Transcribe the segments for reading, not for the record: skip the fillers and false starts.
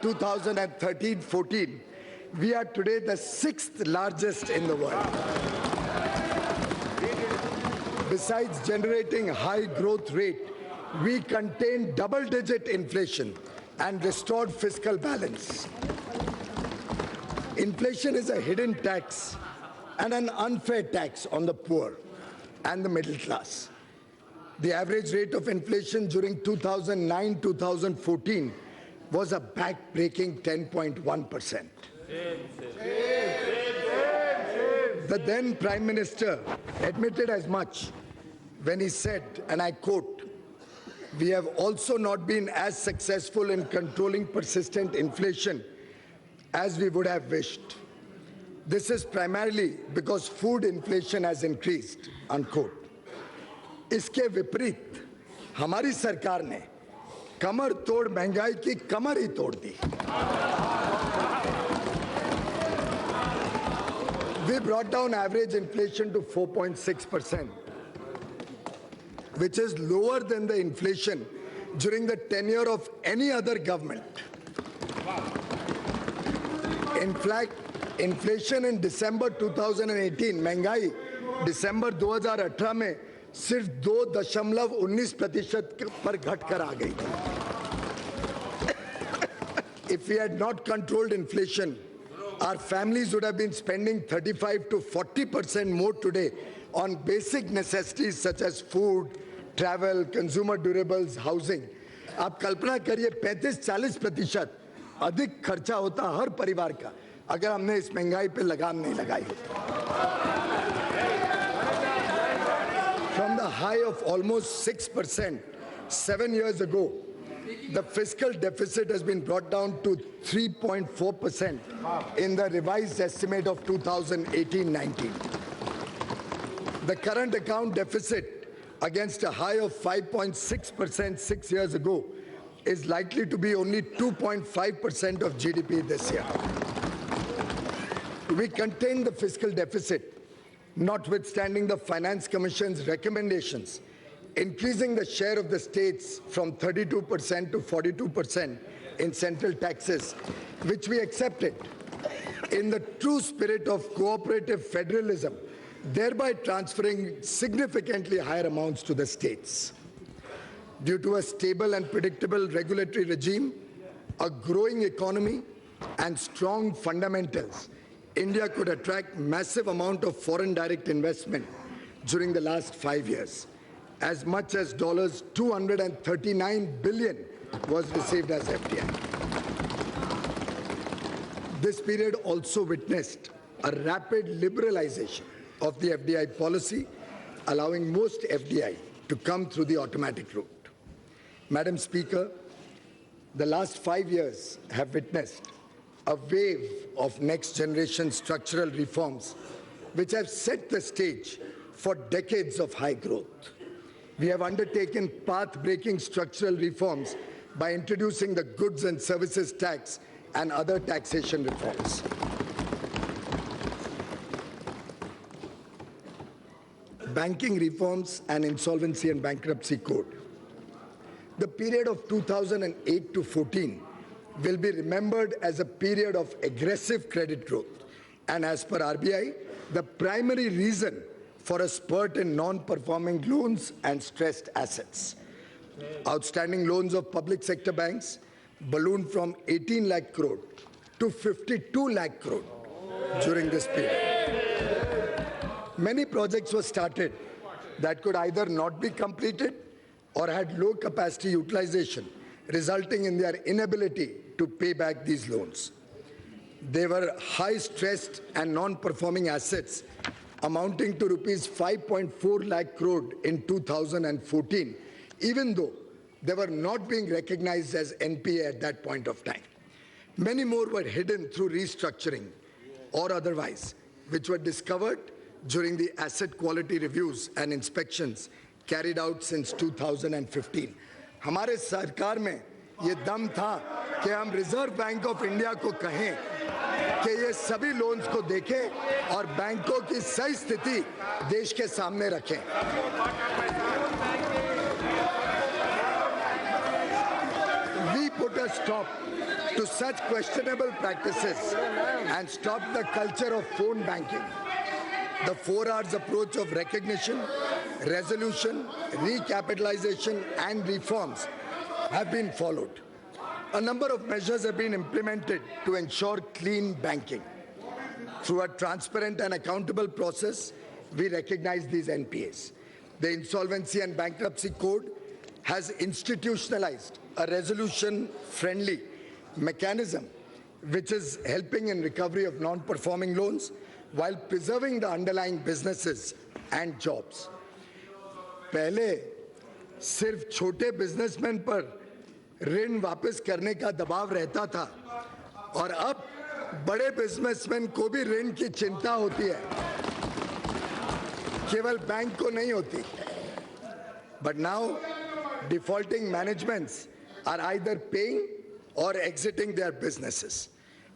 2013-14, we are today the 6th largest in the world. Besides generating high growth rate, we contained double-digit inflation and restored fiscal balance. Inflation is a hidden tax and an unfair tax on the poor and the middle class. The average rate of inflation during 2009-2014 was a back-breaking 10.1%. The then Prime Minister admitted as much when he said, and I quote, "We have also not been as successful in controlling persistent inflation as we would have wished. This is primarily because food inflation has increased," unquote. इसके विपरीत हमारी सरकार ने कमर तोड़ महंगाई की कमर ही तोड़ दी. We brought down average inflation to 4.6%, which is lower than the inflation during the tenure of any other government. In fact, inflation in December 2018, महंगाई दिसंबर 2018 में सिर्फ 2.19% पर घटकर आ गई. If we had not controlled inflation, our families would have been spending 35 to 40% more today on basic necessities such as food, travel, consumer durables, housing. आप कल्पना करिए 35-40% अधिक खर्चा होता हर परिवार का अगर हमने इस महंगाई पे लगाम नहीं लगाई होती. From the high of almost 6% 7 years ago, the fiscal deficit has been brought down to 3.4% in the revised estimate of 2018-19. The current account deficit, against a high of 5.6% 6 years ago, is likely to be only 2.5% of GDP this year. We contained the fiscal deficit, notwithstanding the Finance Commission's recommendations, increasing the share of the states from 32% to 42% in central taxes, which we accepted in the true spirit of cooperative federalism, thereby transferring significantly higher amounts to the states. Due to a stable and predictable regulatory regime, a growing economy, and strong fundamentals, India could attract massive amount of foreign direct investment during the last 5 years. As much as $239 billion was received as FDI. This period also witnessed a rapid liberalization of the FDI policy, allowing most FDI to come through the automatic route. Madam Speaker, the last 5 years have witnessed a wave of next-generation structural reforms which have set the stage for decades of high growth. We have undertaken path-breaking structural reforms by introducing the goods and services tax and other taxation reforms. Banking reforms and insolvency and bankruptcy code. The period of 2008 to 14 will be remembered as a period of aggressive credit growth, and as per RBI, the primary reason for a spurt in non-performing loans and stressed assets. Outstanding loans of public sector banks ballooned from 18 lakh crore to 52 lakh crore during this period. Many projects were started that could either not be completed or had low capacity utilization, resulting in their inability to pay back these loans. They were high-stressed and non-performing assets amounting to rupees 5.4 lakh crore in 2014, even though they were not being recognized as NPA at that point of time. Many more were hidden through restructuring or otherwise, which were discovered during the asset quality reviews and inspections carried out since 2015. हमारे सरकार में ये दम था कि हम reserve bank of India को कहें कि ये सभी लोन्स को देखें और बैंकों की सही स्थिति देश के सामने रखें. We put a stop to such questionable practices and stop the culture of phone banking. The 4 Rs approach of recognition, resolution, recapitalization, and reforms have been followed. A number of measures have been implemented to ensure clean banking. Through a transparent and accountable process, we recognize these NPAs. The Insolvency and Bankruptcy Code has institutionalized a resolution-friendly mechanism which is helping in recovery of non-performing loans while preserving the underlying businesses and jobs. पहले सिर्फ छोटे businessman पर ऋण वापस करने का दबाव रहता था और अब बड़े बिजनेसमैन को भी ऋण की चिंता होती है, केवल बैंक को नहीं होती. But now defaulting managements are either paying or exiting their businesses.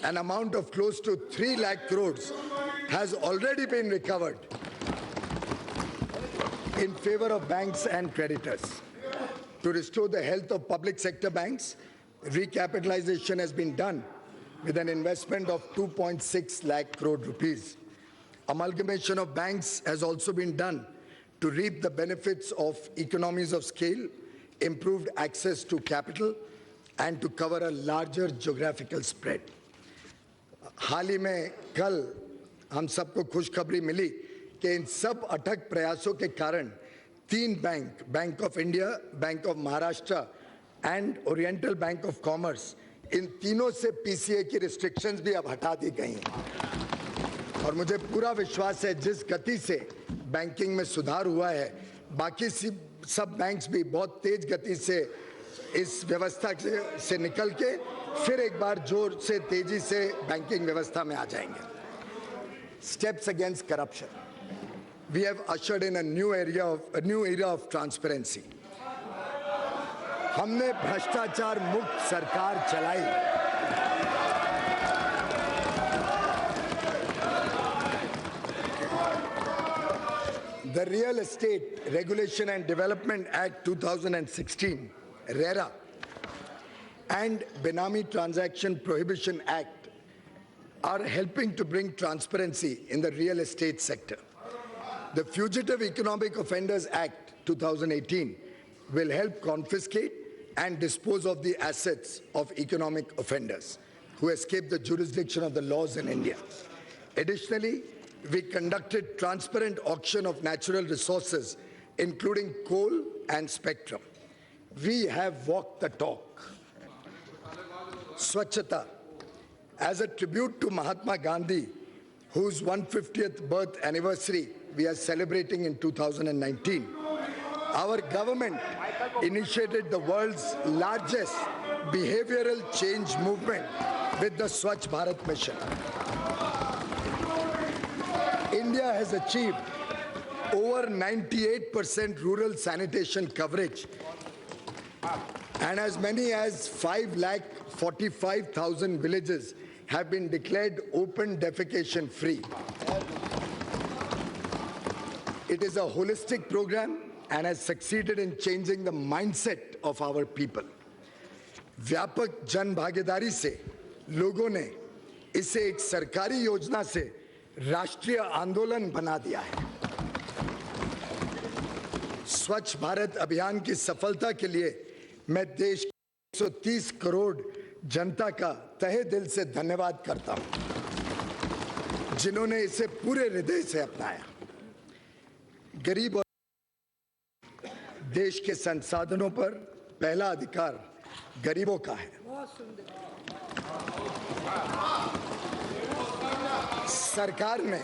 An amount of close to 3 lakh crores has already been recovered in favor of banks and creditors. To restore the health of public sector banks, recapitalization has been done with an investment of 2.6 lakh crore rupees. Amalgamation of banks has also been done to reap the benefits of economies of scale, improved access to capital, and to cover a larger geographical spread. हाल ही में कल हम सबको खुशखबरी मिली कि इन सब अथक प्रयासों के कारण 3 bank, Bank of India, Bank of Maharashtra and Oriental Bank of Commerce, इन तीनों से पीसीए की रिस्ट्रिक्शंस भी अब हटा दी गई हैं. और मुझे पूरा विश्वास है जिस गति से बैंकिंग में सुधार हुआ है, बाकी सब बैंक्स भी बहुत तेज गति से इस व्यवस्था से निकल के फिर एक बार जोर से तेजी से बैंकिंग व्यवस्था में आ जाएंगे. Steps against corruption. We have ushered in a new era of transparency. हमने भ्रष्टाचार मुक्त सरकार चलाई. The Real Estate Regulation and Development Act 2016, RERA, and Benami Transaction Prohibition Act are helping to bring transparency in the real estate sector. The Fugitive Economic Offenders Act 2018 will help confiscate and dispose of the assets of economic offenders who escape the jurisdiction of the laws in India. Additionally, we conducted transparent auction of natural resources, including coal and spectrum. We have walked the talk. Swachhata, as a tribute to Mahatma Gandhi, whose 150th birth anniversary we are celebrating in 2019, our government initiated the world's largest behavioral change movement with the Swachh Bharat Mission. India has achieved over 98% rural sanitation coverage, and as many as 5,45,000 villages have been declared open defecation free. It is a holistic program and has succeeded in changing the mindset of our people. व्यापक जन भागीदारी से लोगों ने इसे एक सरकारी योजना से राष्ट्रीय आंदोलन बना दिया है. स्वच्छ भारत अभियान की सफलता के लिए मैं देश की 130 करोड़ जनता का तहे दिल से धन्यवाद करता हूं, जिन्होंने इसे पूरे हृदय से अपनाया. गरीब और देश के संसाधनों पर पहला अधिकार गरीबों का है. सरकार ने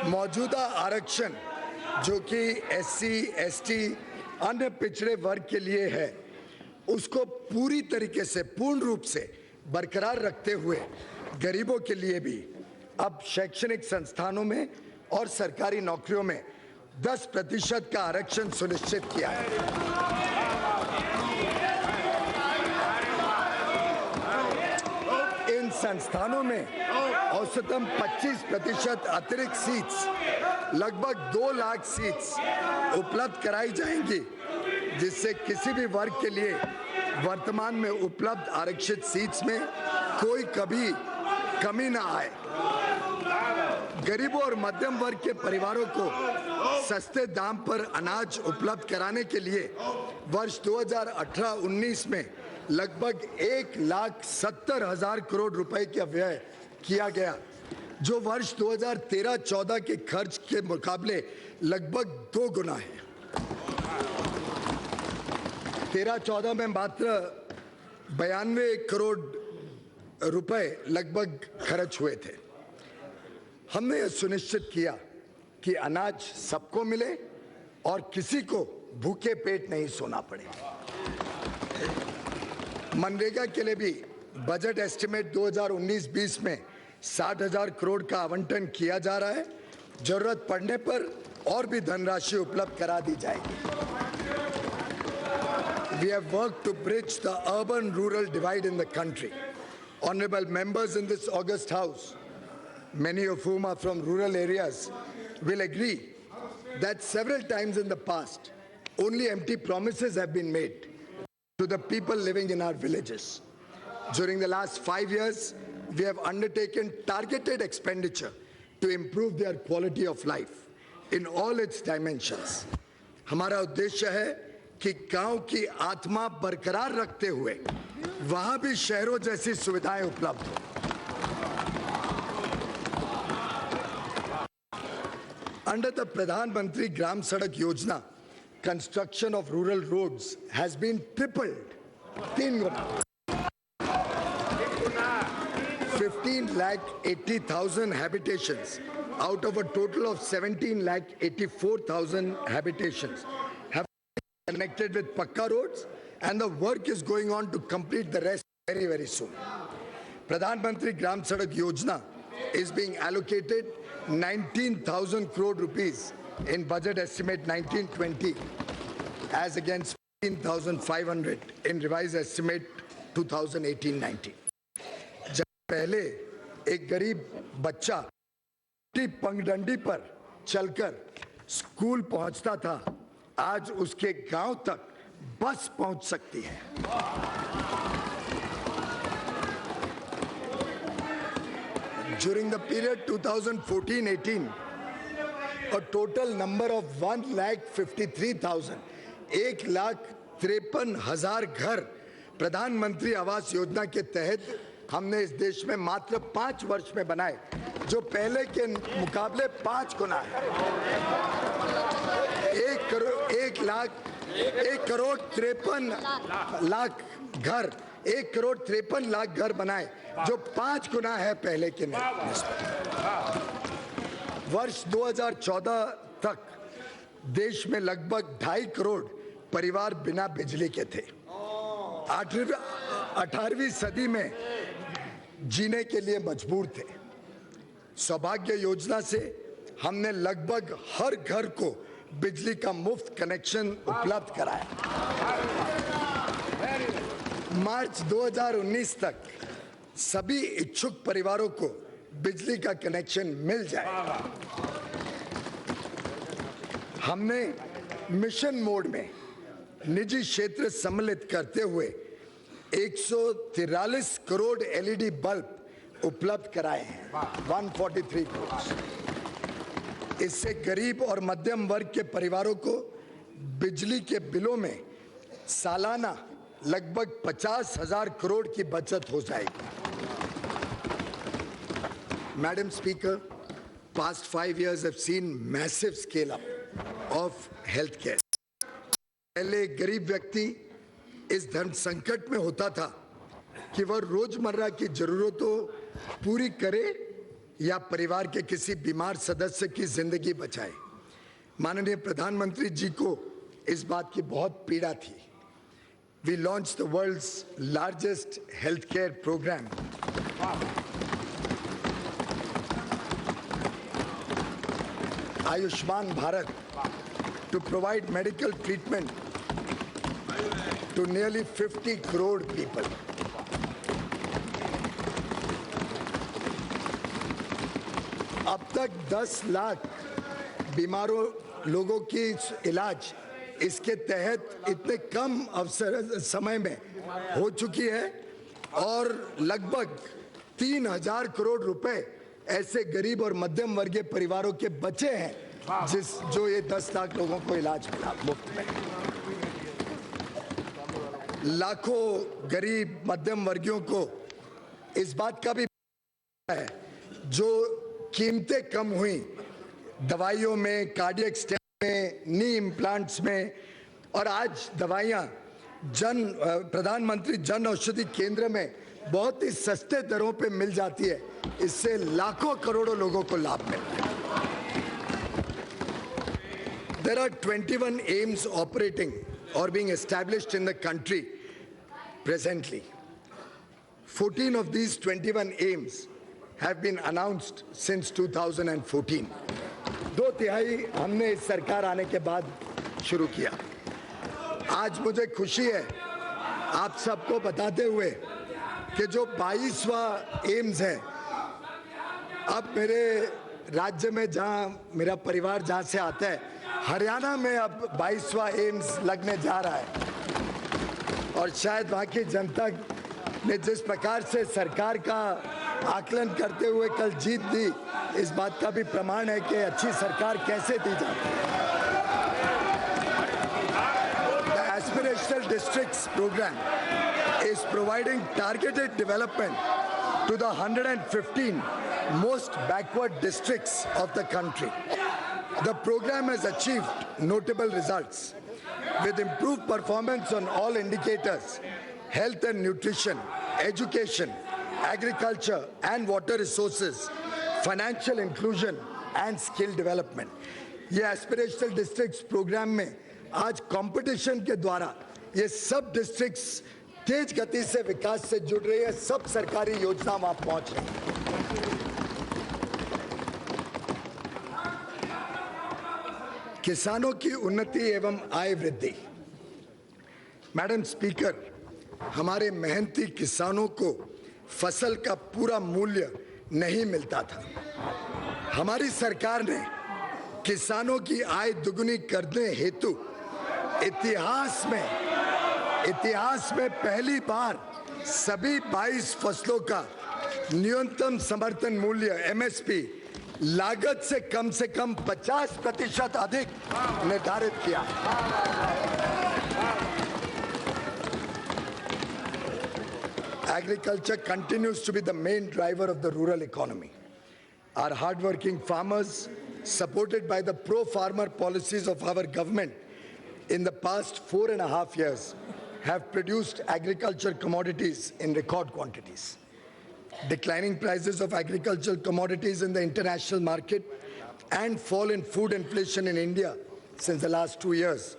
मौजूदा आरक्षण जो कि एससी, एसटी, अन्य पिछड़े वर्ग के लिए है, उसको पूरी तरीके से पूर्ण रूप से बरकरार रखते हुए गरीबों के लिए भी अब शैक्षणिक संस्थानों में और सरकारी नौकरियों में 10% का आरक्षण सुनिश्चित किया है. इन संस्थानों में औसतन 25% अतिरिक्त सीट्स, लगभग 2 लाख सीट्स उपलब्ध कराई जाएंगी, जिससे किसी भी वर्ग के लिए वर्तमान में उपलब्ध आरक्षित सीट्स में कोई कभी कमी न आए। गरीबों और मध्यम वर्ग के परिवारों को सस्ते दाम पर अनाज उपलब्ध कराने के लिए वर्ष 2018-19 में लगभग 1,70,000 करोड़ रुपए का व्यय किया गया, जो वर्ष 2013-14 के खर्च के मुकाबले लगभग 2 गुना है। 13-14 में मात्र 92 करोड़ रुपए लगभग खर्च हुए थे। हमने यह सुनिश्चित किया कि अनाज सबको मिले और किसी को भूखे पेट नहीं सोना पड़े। मनरेगा के लिए भी बजट एस्टिमेट 2019-20 में 60,000 करोड़ का आवंटन किया जा रहा है। जरूरत पड़ने पर और भी धनराशि उपलब्ध करा दी जाएगी। We have worked to bridge the urban-rural divide in the country. Honorable members in this august house, many of whom are from rural areas, will agree that several times in the past, only empty promises have been made to the people living in our villages. During the last 5 years, we have undertaken targeted expenditure to improve their quality of life in all its dimensions. हमारा उद्देश्य है कि गांव की आत्मा बरकरार रखते हुए वहां भी शहरों जैसी सुविधाएं उपलब्ध हो। Under the Pradhan Mantri Gram Sadak Yojana, construction of rural roads has been tripled. 3 guna. 15,80,000 habitations out of a total of 17,84,000 habitations have been connected with Pakka roads, and the work is going on to complete the rest very, very soon. Pradhan Mantri Gram Sadak Yojana is being allocated 19,000 crore rupees in budget estimate 1920 as against 15,500 in revised estimate 2018-19. जब पहले एक गरीब बच्चा पगडंडी पर चलकर school पहुंचता था, आज उसके गांव तक बस पहुंच सकती है। During the period 2014-18, a total number of 1,53,000, 1,53,000 घर प्रधानमंत्री आवास योजना के तहत हमने इस देश में मात्र 5 वर्ष में बनाए, जो पहले के मुकाबले 5 गुना है। 1,53,00,000 घर बनाए, जो 5 गुना है पहले के निस्बत। वर्ष 2014 तक देश में लगभग 2.5 करोड़ परिवार बिना बिजली के थे। 18वीं सदी में जीने के लिए मजबूर थे। सौभाग्य योजना से हमने लगभग हर घर को बिजली का मुफ्त कनेक्शन उपलब्ध कराया। मार्च 2019 तक सभी इच्छुक परिवारों को बिजली का कनेक्शन मिल जाएगा। हमने मिशन मोड में निजी क्षेत्र सम्मिलित करते हुए 143 करोड़ एलईडी बल्ब उपलब्ध कराए हैं, 143 करोड़। इससे गरीब और मध्यम वर्ग के परिवारों को बिजली के बिलों में सालाना लगभग 50,000 करोड़ की बचत हो जाएगी। Madam Speaker, past 5 years have seen massive scale up of healthcare. पहले गरीब व्यक्ति इस धन संकट में होता था कि वह रोजमर्रा की जरूरतों पूरी करे या परिवार के किसी बीमार सदस्य की जिंदगी बचाए। माननीय प्रधानमंत्री जी को इस बात की बहुत पीड़ा थी। We launched the world's largest healthcare program. Ayushman Bharat, to provide medical treatment to nearly 50 crore people. अब तक 10 लाख बीमारों लोगों की इलाज इसके तहत इतने कम समय में हो चुकी है और लगभग 3,000 करोड़ रुपए ऐसे गरीब और मध्यम वर्गीय परिवारों के बचे हैं जो ये 10 लाख लोगों को इलाज मिला मुफ्त में। लाखों गरीब मध्यम वर्गीयों को इस बात का भी है जो कीमतें कम हुई दवाइयों में, कार्डियक स्टेंट में, नी इम्प्लांट्स में, और आज दवाइयाँ प्रधानमंत्री जन औषधि केंद्र में बहुत ही सस्ते दरों पे मिल जाती है। इससे लाखों करोड़ों लोगों को लाभ मिलता है। There are 21 AIIMS operating or being established in the country presently. 14 of these 21 AIIMS have been announced since 2014. 2/3 हमने इस सरकार आने के बाद शुरू किया। आज मुझे खुशी है आप सबको बताते हुए कि जो 22वां एम्स है, अब मेरे राज्य में जहां मेरा परिवार जहां से आता है, हरियाणा में अब 22वां एम्स लगने जा रहा है। और शायद वहां की जनता ने जिस प्रकार से सरकार का आकलन करते हुए कल जीत दी, इस बात का भी प्रमाण है कि अच्छी सरकार कैसे दी जाती है। The Aspirational Districts program is providing targeted development to the 115 most backward districts of the country. The program has achieved notable results with improved performance on all indicators: health and nutrition, education, agriculture and water resources, financial inclusion and skill development. ये aspirational districts programme में आज competition के द्वारा ये सब districts तेज गति से विकास से जुड़ रही है। सब सरकारी योजना वहां पहुंच रही है। किसानों की उन्नति एवं आय वृद्धि। मैडम स्पीकर, हमारे मेहनती किसानों को फसल का पूरा मूल्य नहीं मिलता था। हमारी सरकार ने किसानों की आय दुगुनी करने हेतु इतिहास में पहली बार सभी 22 फसलों का न्यूनतम समर्थन मूल्य एमएसपी लागत से कम 50% अधिक निर्धारित किया। Agriculture continues to be the main driver of the rural economy. Our hardworking farmers, supported by the pro-farmer policies of our government in the past 4.5 years, have produced agricultural commodities in record quantities. Declining prices of agricultural commodities in the international market and fall in food inflation in India since the last 2 years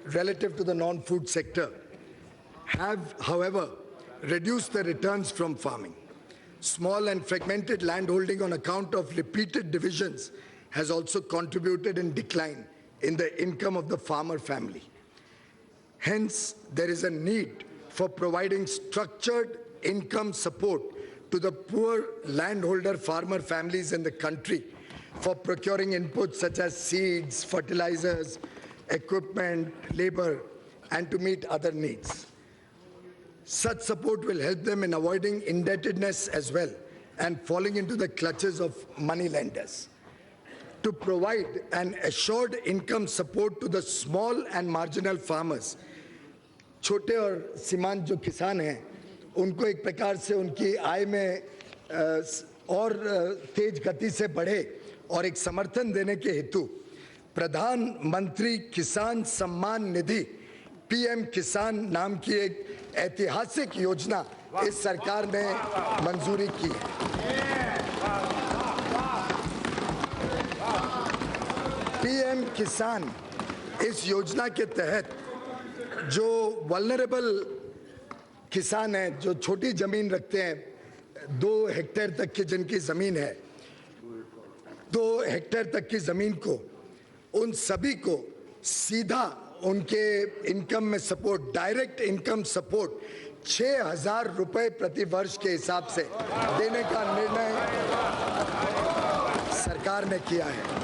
relative to the non-food sector have, however, reduced the returns from farming. Small and fragmented landholding on account of repeated divisions has also contributed in decline in the income of the farmer family. Hence, there is a need for providing structured income support to the poor landholder farmer families in the country for procuring inputs such as seeds, fertilizers, equipment, labor, and to meet other needs. Such support will help them in avoiding indebtedness as well and falling into the clutches of money lenders. To provide an assured income support to the small and marginal farmers, छोटे और सीमांत जो किसान हैं, उनको एक प्रकार से उनकी आय में और तेज गति से बढ़े और एक समर्थन देने के हेतु प्रधानमंत्री किसान सम्मान निधि पीएम किसान नाम की एक ऐतिहासिक योजना इस सरकार ने मंजूरी की है। पीएम किसान इस योजना के तहत जो वल्नरेबल किसान हैं, जो छोटी जमीन रखते हैं, 2 हेक्टेयर तक की जिनकी जमीन है, 2 हेक्टेयर तक की जमीन को, उन सभी को सीधा उनके इनकम में सपोर्ट, डायरेक्ट इनकम सपोर्ट 6,000 रुपए प्रति वर्ष के हिसाब से देने का निर्णय सरकार ने किया है।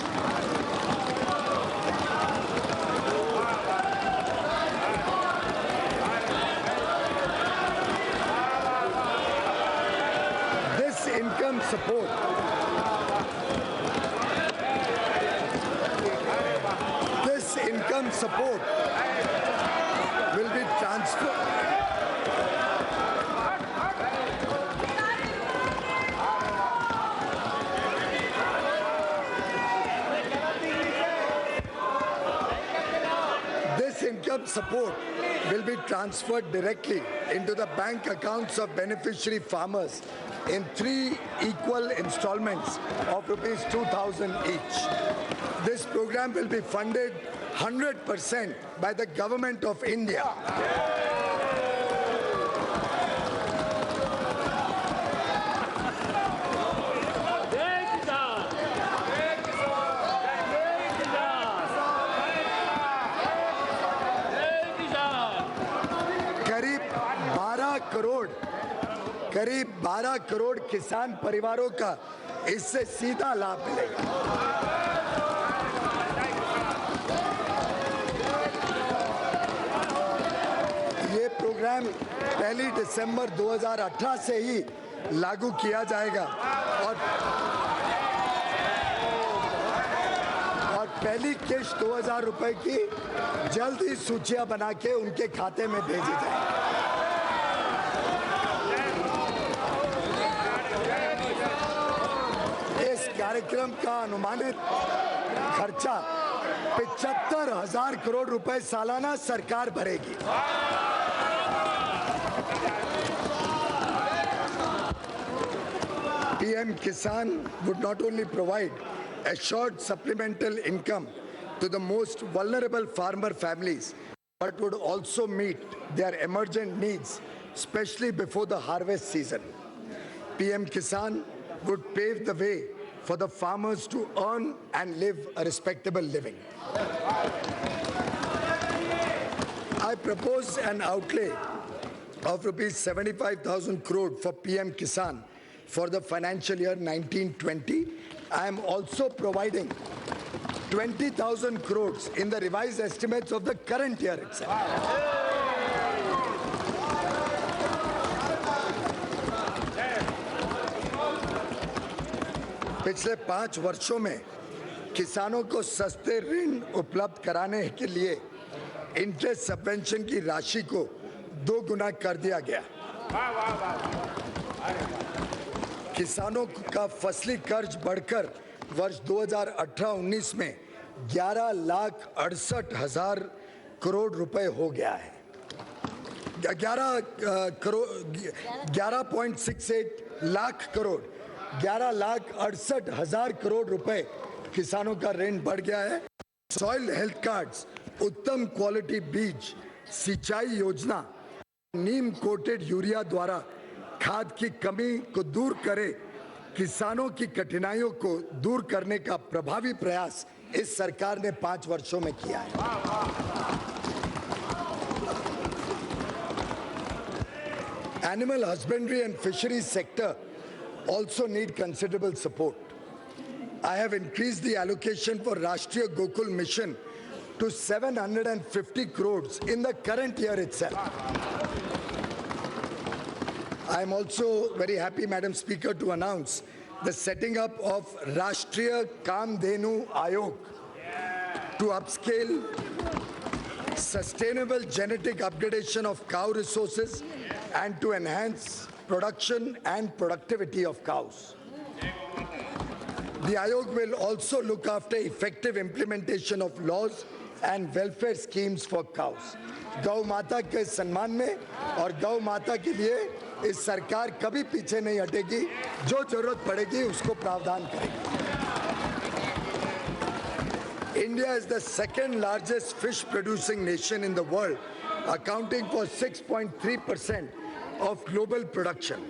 income support will be transferred. This income support will be transferred directly into the bank accounts of beneficiary farmers in 3 equal installments of rupees 2,000 each. This program will be funded 100% by the Government of India. करीब 12 करोड़ किसान परिवारों का इससे सीधा लाभ मिलेगा। ये programme 1 दिसंबर 2018 से ही लागू किया जाएगा और पहली किश्त 2,000 रुपए की जल्द ही सूचियां बना के उनके खाते में भेजी जाएगी। कार्यक्रम का अनुमानित खर्चा 75,000 करोड़ रुपए सालाना सरकार भरेगी। PM Kisan would not only provide assured supplemental income to the most vulnerable farmer families, but would also meet their emergent needs, especially before the harvest season. PM Kisan would pave the way for the farmers to earn and live a respectable living. I propose an outlay of rupees 75,000 crore for PM Kisan for the financial year 1920. I am also providing 20,000 crores in the revised estimates of the current year itself. पिछले 5 वर्षों में किसानों को सस्ते ऋण उपलब्ध कराने के लिए इंटरेस्ट सबवेंशन की राशि को 2 गुना कर दिया गया। किसानों का फसली कर्ज बढ़कर वर्ष 2018-19 में 11,68,000 करोड़ रुपए हो गया है। 11.68 लाख करोड़ 11,68,000 करोड़ रुपए किसानों का ऋण बढ़ गया है। सॉइल हेल्थ कार्ड्स, उत्तम क्वालिटी बीज, सिंचाई योजना, नीम कोटेड यूरिया द्वारा खाद की कमी को दूर करे, किसानों की कठिनाइयों को दूर करने का प्रभावी प्रयास इस सरकार ने 5 वर्षों में किया है। Animal husbandry and fisheries sector also need considerable support. I have increased the allocation for Rashtriya Gokul Mission to 750 crores in the current year itself. I am also very happy, Madam Speaker, to announce the setting up of Rashtriya Kamdhenu Ayog to upscale sustainable genetic upgradation of cow resources and to enhance production and productivity of cows. The Ayog will also look after effective implementation of laws and welfare schemes for cows. गौ माता के सम्मान में और गौ माता के लिए इस सरकार कभी पीछे नहीं हटेगी, जो जरूरत पड़ेगी उसको प्रावधान करेगी। India is the second largest fish producing nation in the world, accounting for 6.3% of global production,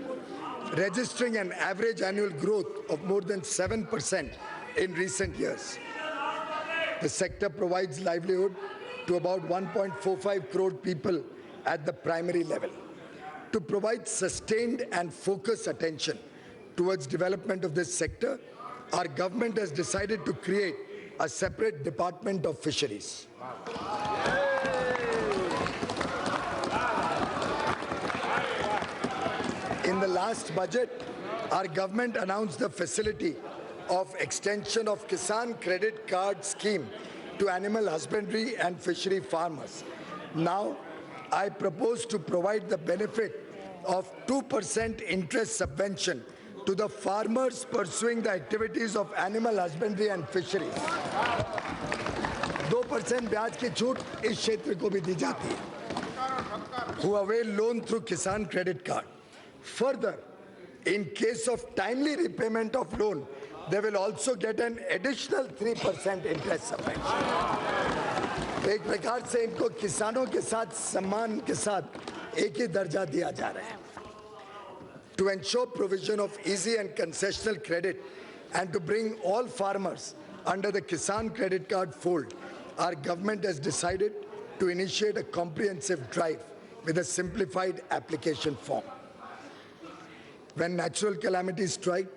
registering an average annual growth of more than 7% in recent years. The sector provides livelihood to about 1.45 crore people at the primary level. To provide sustained and focused attention towards development of this sector, our government has decided to create a separate Department of Fisheries. In the last budget, our government announced the facility of extension of Kisan Credit Card Scheme to animal husbandry and fishery farmers. Now, I propose to provide the benefit of 2% interest subvention to the farmers pursuing the activities of animal husbandry and fisheries. 2% ब्याज की छूट इस क्षेत्र को भी दी जाती है, who avail loan through Kisan Credit Card. Further, in case of timely repayment of loan, they will also get an additional 3% interest subvention. एक प्रकार से इनको किसानों के साथ सम्मान के साथ एक ही दर्जा दिया जा रहा है. To ensure provision of easy and concessional credit and to bring all farmers under the Kisan Credit Card fold, our government has decided to initiate a comprehensive drive with a simplified application form. When natural calamities strike,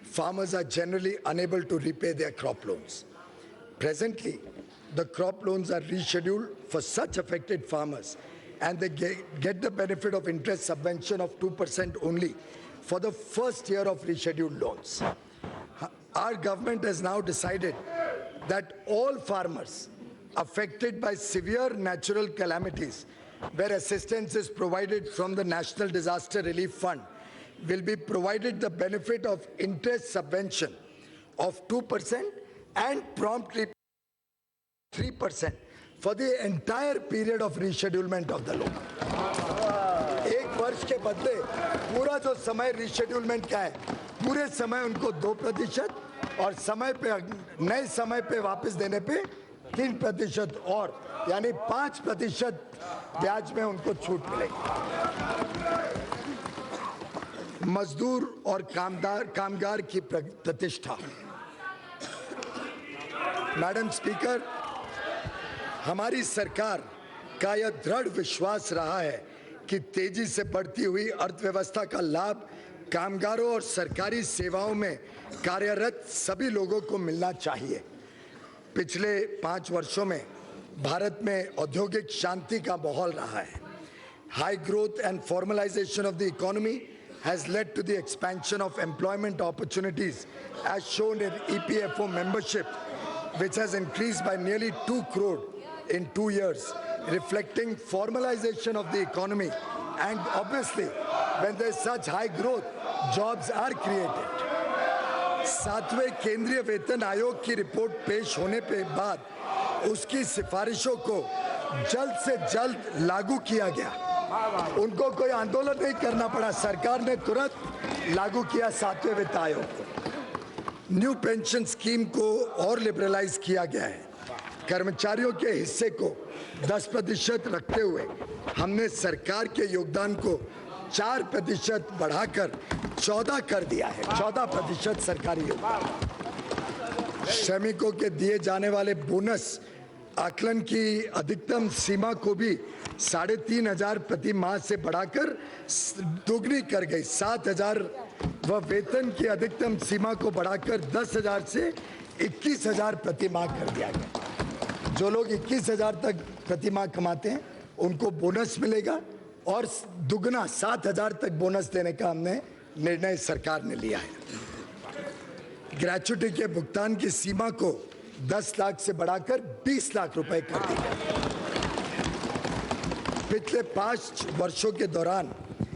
farmers are generally unable to repay their crop loans. Presently, the crop loans are rescheduled for such affected farmers, and they get the benefit of interest subvention of 2% only for the first year of rescheduled loans. Our government has now decided that all farmers affected by severe natural calamities, where assistance is provided from the National Disaster Relief Fund, will be provided the benefit of interest subvention of 2% and promptly 3% for the entire period of reschedulement of the loan. एक वर्ष के बदले पूरा जो समय रिशेड्यूलमेंट का है, पूरे समय उनको 2% और समय पे नए समय पे वापस देने पे 3% और यानी 5% ब्याज में उनको छूट मिलेगी. मजदूर और कामगार की प्रतिष्ठा. मैडम स्पीकर, हमारी सरकार का यह दृढ़ विश्वास रहा है कि तेजी से बढ़ती हुई अर्थव्यवस्था का लाभ कामगारों और सरकारी सेवाओं में कार्यरत सभी लोगों को मिलना चाहिए. पिछले 5 वर्षों में भारत में औद्योगिक शांति का माहौल रहा है. High growth and formalization of the economy has led to the expansion of employment opportunities as shown in EPFO membership, which has increased by nearly 2 crore in 2 years, reflecting formalization of the economy. And obviously, when there's such high growth, jobs are created. 7वें केंद्रीय वेतन आयोग की report पेश होने के बाद उसकी सिफारिशों को जल्द से जल्द लागू किया गया. उनको कोई आंदोलन नहीं करना पड़ा, सरकार ने तुरंत लागू किया 7वें वित्त आयोग को. न्यू पेंशन स्कीम को और लिबरलाइज किया गया है. कर्मचारियों के हिस्से को 10% रखते हुए हमने सरकार के योगदान को 4% बढ़ाकर 14 कर दिया है. 14% सरकारी योगदान. श्रमिकों के दिए जाने वाले बोनस आकलन की अधिकतम सीमा को भी 3,500 प्रति माह से बढ़ाकर दोगुनी कर गई. 7,000 व वेतन की अधिकतम सीमा को बढ़ाकर 10,000 से 21,000 प्रति माह कर दिया गया. जो लोग 21,000 तक प्रति माह कमाते हैं उनको बोनस मिलेगा और दुगना 7,000 तक बोनस देने का हमने निर्णय सरकार ने लिया है. ग्रेच्युटी के भुगतान की सीमा को 10 लाख से बढ़ाकर 20 लाख रुपए कर दी गई. पिछले 5 वर्षों के दौरान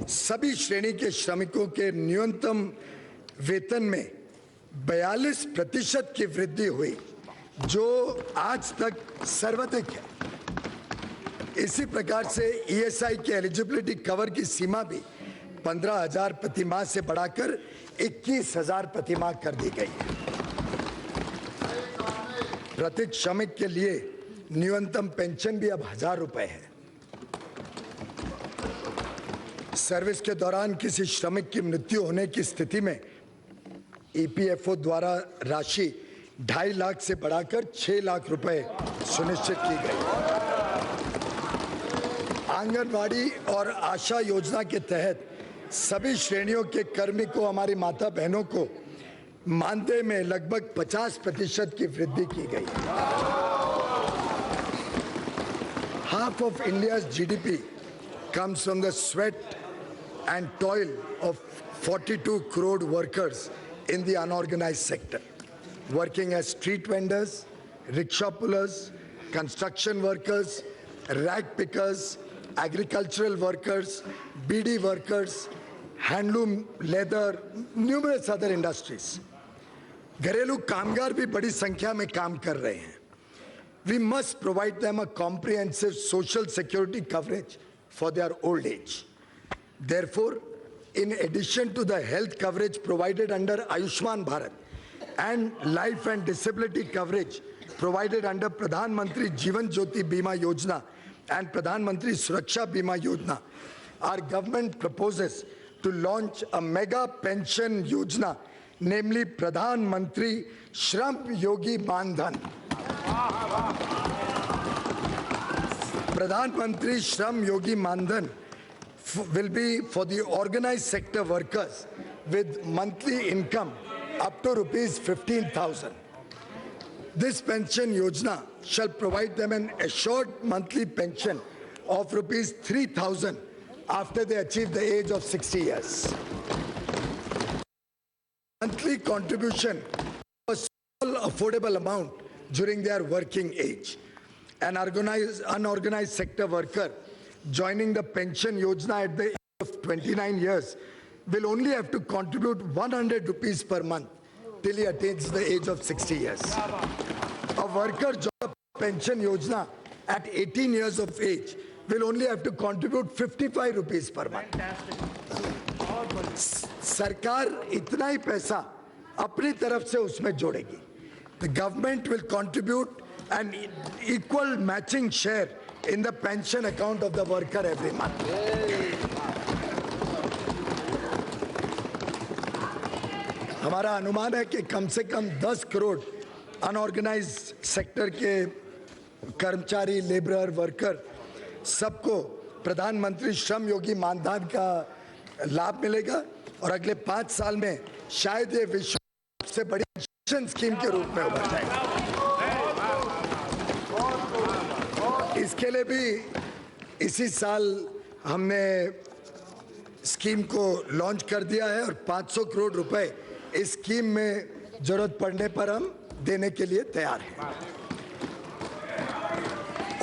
सभी श्रेणी के श्रमिकों के न्यूनतम वेतन में 42% की वृद्धि हुई, जो आज तक सर्वाधिक है. इसी प्रकार से ESI के एलिजिबिलिटी कवर की सीमा भी 15,000 प्रति माह से बढ़ाकर 21,000 प्रति माह कर दी गई है. प्रत्येक श्रमिक के लिए न्यूनतम पेंशन भी अब 1,000 रुपए है. सर्विस के दौरान किसी श्रमिक की मृत्यु होने की स्थिति में EPFO द्वारा राशि 2.5 लाख से बढ़ाकर 6 लाख रुपए सुनिश्चित की गई. आंगनवाड़ी और आशा योजना के तहत सभी श्रेणियों के कर्मिकों, हमारी माता बहनों को मानदेय में लगभग 50% की वृद्धि की गई. Half of India's GDP comes from the sweat and toil of 42 crore workers in the unorganized sector, working as street vendors, rickshaw pullers, construction workers, rag pickers, agricultural workers, BD workers, handloom, leather, numerous other industries. घरेलू कामगार भी बड़ी संख्या में काम कर रहे हैं. We must provide them a comprehensive social security coverage for their old age. Therefore, in addition to the health coverage provided under Ayushman Bharat and life and disability coverage provided under Pradhan Mantri Jeevan Jyoti Bima Yojana and Pradhan Mantri Suraksha Bima Yojana, our government proposes to launch a mega pension yojana, namely Pradhan Mantri Shram Yogi Man Dhan. Pradhan Mantri Shram Yogi Man Dhan will be for the organized sector workers with monthly income up to rupees 15,000. This pension yojana shall provide them an assured monthly pension of rupees 3,000 after they achieve the age of 60 years. Monthly contribution was a small affordable amount during their working age. An unorganized sector worker joining the pension yojana at the age of 29 years will only have to contribute 100 rupees per month till he attains the age of 60 years. A worker joining the pension yojana at 18 years of age will only have to contribute 55 rupees per month. सरकार इतना ही पैसा अपनी तरफ से उसमें जोड़ेगी. The government will contribute an equal matching share in the pension account of the worker every month. हमारा अनुमान है कि कम से कम 10 करोड़ अनऑर्गेनाइज्ड सेक्टर के कर्मचारी, लेबरर, वर्कर सबको प्रधानमंत्री श्रम योगी मानधन का लाभ मिलेगा और अगले 5 साल में शायद ये विश्व से बड़ी पेंशन स्कीम के रूप में उभर जाएगा. इसके लिए भी इसी साल हमने स्कीम को लॉन्च कर दिया है और 500 करोड़ रुपए इस स्कीम में जरूरत पड़ने पर हम देने के लिए तैयार हैं.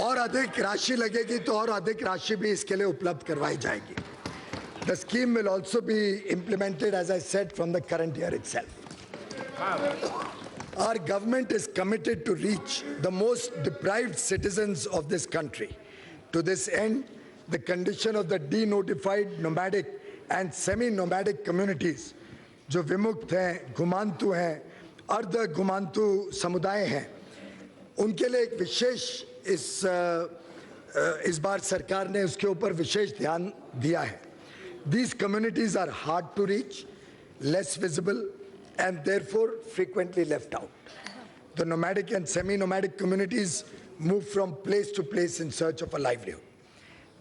और अधिक राशि लगेगी तो और अधिक राशि भी इसके लिए उपलब्ध करवाई जाएगी. The scheme will also be implemented, as I said, from the current year itself. Our government is committed to reach the most deprived citizens of this country. To this end, the condition of the denotified nomadic and semi-nomadic communities, जो विमुक्त हैं, घुमांतु हैं, अर्ध घुमांतु समुदाय हैं, उनके लिए एक विशेष इस बार सरकार ने उसके ऊपर विशेष ध्यान दिया है. These communities are hard to reach, less visible, and therefore frequently left out. The nomadic and semi-nomadic communities move from place to place in search of a livelihood.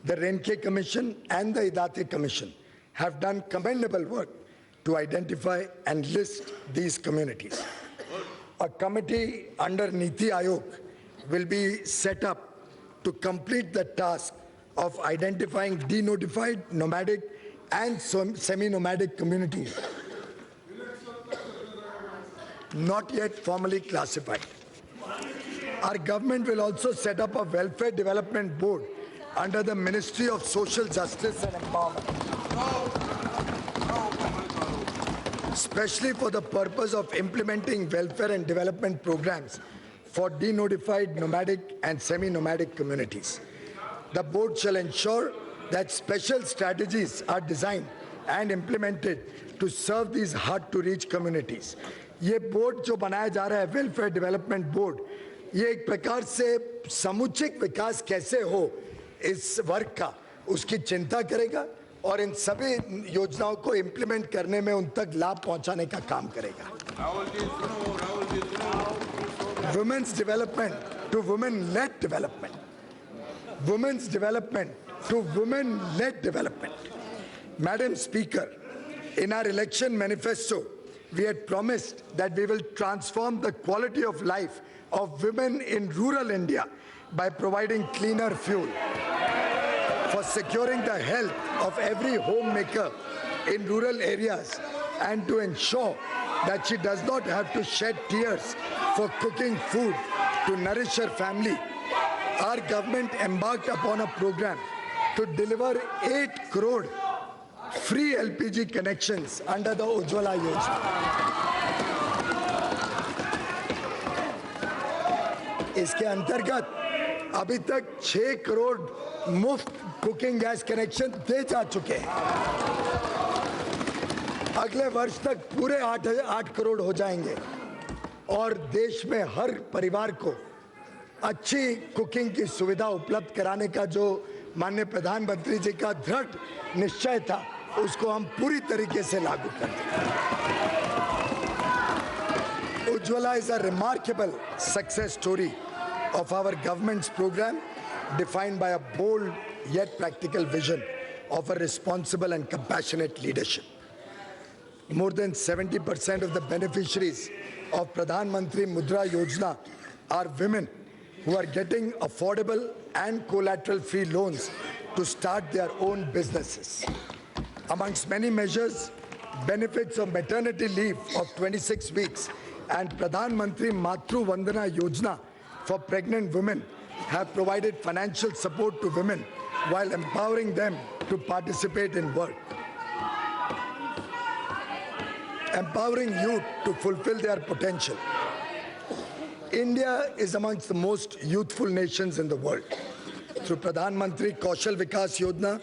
The Renke Commission and the Idate Commission have done commendable work to identify and list these communities. A committee under Niti Aayog will be set up to complete the task of identifying denotified, nomadic, and semi-nomadic communities not yet formally classified. Our government will also set up a welfare development board under the Ministry of Social Justice and Empowerment, especially for the purpose of implementing welfare and development programs for denotified, nomadic, and semi-nomadic communities. The board shall ensure that special strategies are designed and implemented to serve these hard-to-reach communities. ये board जो बनाया जा रहा है, welfare development board, ये एक प्रकार से समुचित विकास कैसे हो इस वर्ग का, उसकी चिंता करेगा और इन सभी योजनाओं को इम्प्लीमेंट करने में उन तक लाभ पहुंचाने का काम करेगा. Women's development to women-led development. Women's development to women-led development. Madam Speaker, in our election manifesto, we had promised that we will transform the quality of life of women in rural India by providing cleaner fuel, for securing the health of every homemaker in rural areas and to ensure that she does not have to shed tears for cooking food to nourish her family, our government embarked upon a program to deliver 8 crore free LPG connections under the Ujjwala Yojana. इसके अंतर्गत अभी तक 6 करोड़ मुफ्त cooking gas connection दे जा चुके हैं। अगले वर्ष तक पूरे 8 करोड़ हो जाएंगे और देश में हर परिवार को अच्छी कुकिंग की सुविधा उपलब्ध कराने का जो माननीय प्रधानमंत्री जी का दृढ़ निश्चय था, उसको हम पूरी तरीके से लागू करते हैं। Ujjwala is a remarkable success story of our government's program, defined by a bold yet practical vision of a responsible and compassionate leadership. More than 70% of the beneficiaries of Pradhan Mantri Mudra Yojana are women who are getting affordable and collateral-free loans to start their own businesses. Amongst many measures, benefits of maternity leave of 26 weeks and Pradhan Mantri Matru Vandana Yojana for pregnant women have provided financial support to women while empowering them to participate in work. Empowering youth to fulfill their potential. India is amongst the most youthful nations in the world. Through Pradhan Mantri Kaushal Vikas Yojana,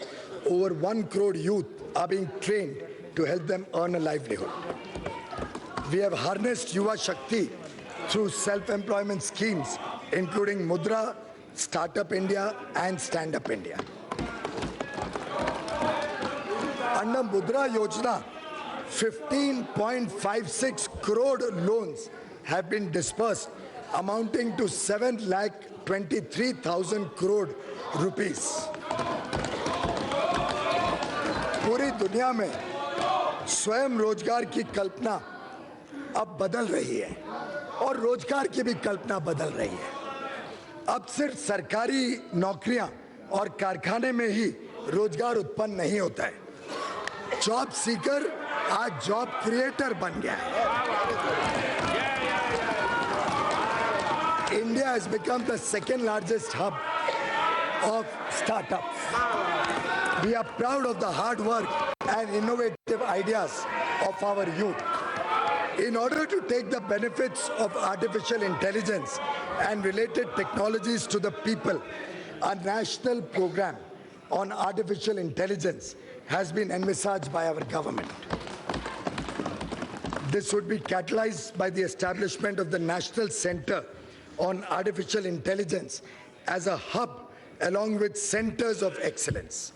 over 1 crore youth are being trained to help them earn a livelihood. We have harnessed Yuva Shakti through self-employment schemes, including Mudra, Startup India, and Stand Up India. Under Mudra Yojana, 15.56 crore loans have been disbursed, amounting to 7,23,000 crore rupees. पूरी दुनिया में स्वयं रोजगार की कल्पना अब बदल रही है और रोजगार की भी कल्पना बदल रही है। अब सिर्फ सरकारी नौकरियां और कारखाने में ही रोजगार उत्पन्न नहीं होता है। जॉब सीकर आज जॉब क्रिएटर बन गया है। India has become the second largest hub of startups. We are proud of the hard work and innovative ideas of our youth. In order to take the benefits of artificial intelligence and related technologies to the people, a national program on artificial intelligence has been envisaged by our government. This would be catalyzed by the establishment of the National Center on Artificial Intelligence as a hub along with centers of excellence.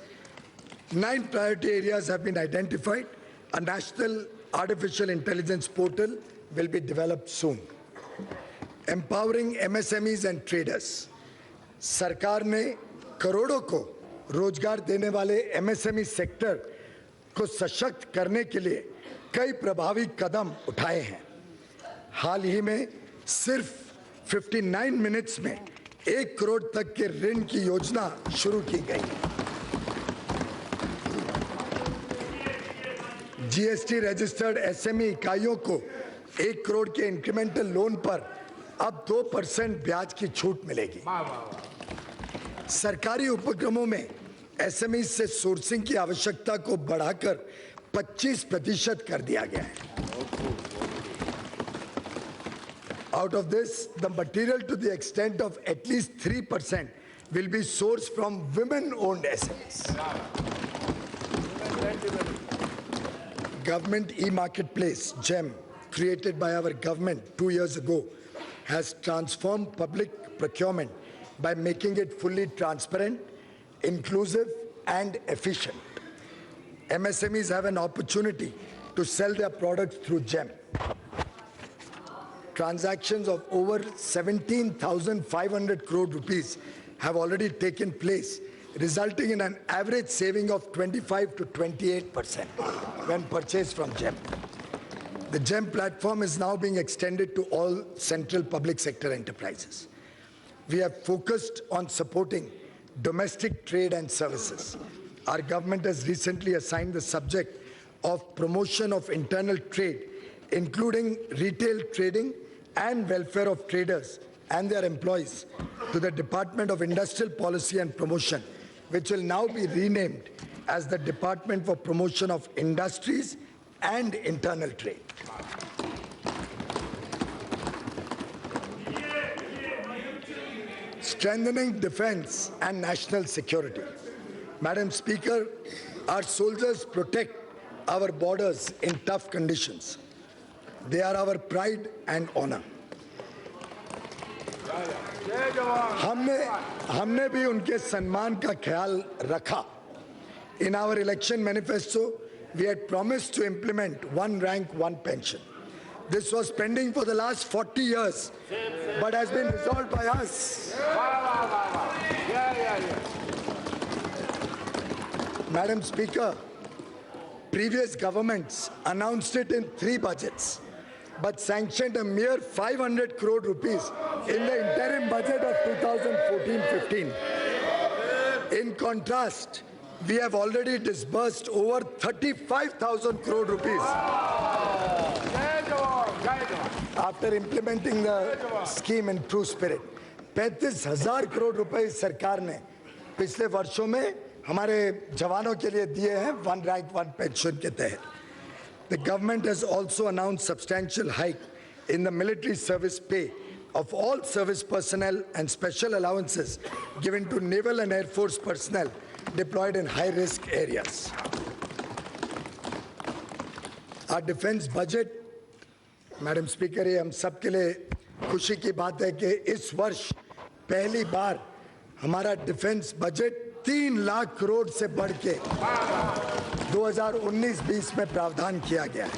9 priority areas have been identified. A national artificial intelligence portal will be developed soon. Empowering MSMEs and traders. सरकार ने करोड़ों को रोजगार देने वाले MSME sector को सशक्त करने के लिए कई प्रभावी कदम उठाए हैं। हाल ही में सिर्फ 59 मिनट्स में 1 करोड़ तक के ऋण की योजना शुरू की गई है। जीएसटी रजिस्टर्ड एसएमई इकाइयों को 1 करोड़ के इंक्रीमेंटल लोन पर अब 2% ब्याज की छूट मिलेगी। सरकारी उपक्रमों में एसएमई से सोर्सिंग की आवश्यकता को बढ़ाकर 25% कर दिया गया है। Out of this, the material to the extent of at least 3% will be sourced from women-owned SMEs. Government e-marketplace, GEM, created by our government 2 years ago, has transformed public procurement by making it fully transparent, inclusive, and efficient. MSMEs have an opportunity to sell their products through GEM. Transactions of over 17,500 crore rupees have already taken place, resulting in an average saving of 25 to 28% when purchased from GEM. The GEM platform is now being extended to all central public sector enterprises. We have focused on supporting domestic trade and services. Our government has recently assigned the subject of promotion of internal trade, including retail trading and welfare of traders and their employees, to the Department of Industrial Policy and Promotion, which will now be renamed as the Department for Promotion of Industries and Internal Trade. Strengthening defense and national security. Madam Speaker, our soldiers protect our borders in tough conditions. They are our pride and honor. हमने भी उनके सम्मान का ख्याल रखा. In our election manifesto, we had promised to implement one rank, one pension. This was pending for the last 40 years, but has been resolved by us. Madam Speaker, previous governments announced it in 3 budgets, but sanctioned a mere 500 crore rupees in the interim budget of 2014-15. In contrast, we have already disbursed over 35,000 crore rupees after implementing the scheme in true spirit. 35,000 crore रुपए सरकार ने पिछले वर्षों में हमारे जवानों के लिए दिए हैं वन रैंक वन पेंशन के तहत. The government has also announced substantial hike in the military service pay of all service personnel and special allowances given to naval and air force personnel deployed in high-risk areas. Our defense budget, Madam Speaker, ये हम सब के लिए खुशी की बात है कि इस वर्ष पहली बार हमारा डिफेंस बजट 3 लाख करोड़ से बढ़ के 2019-20 में प्रावधान किया गया है.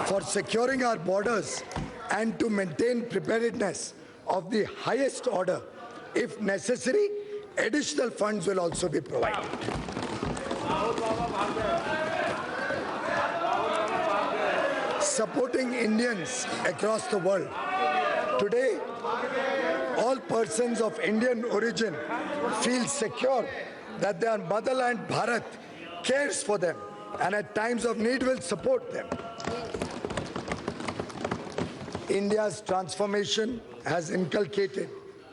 For securing our borders and to maintain preparedness of the highest order, if necessary, additional funds will also be provided. Supporting Indians across the world. Today, all persons of Indian origin feel secure that their motherland Bharat cares for them and at times of need will support them. India's transformation has inculcated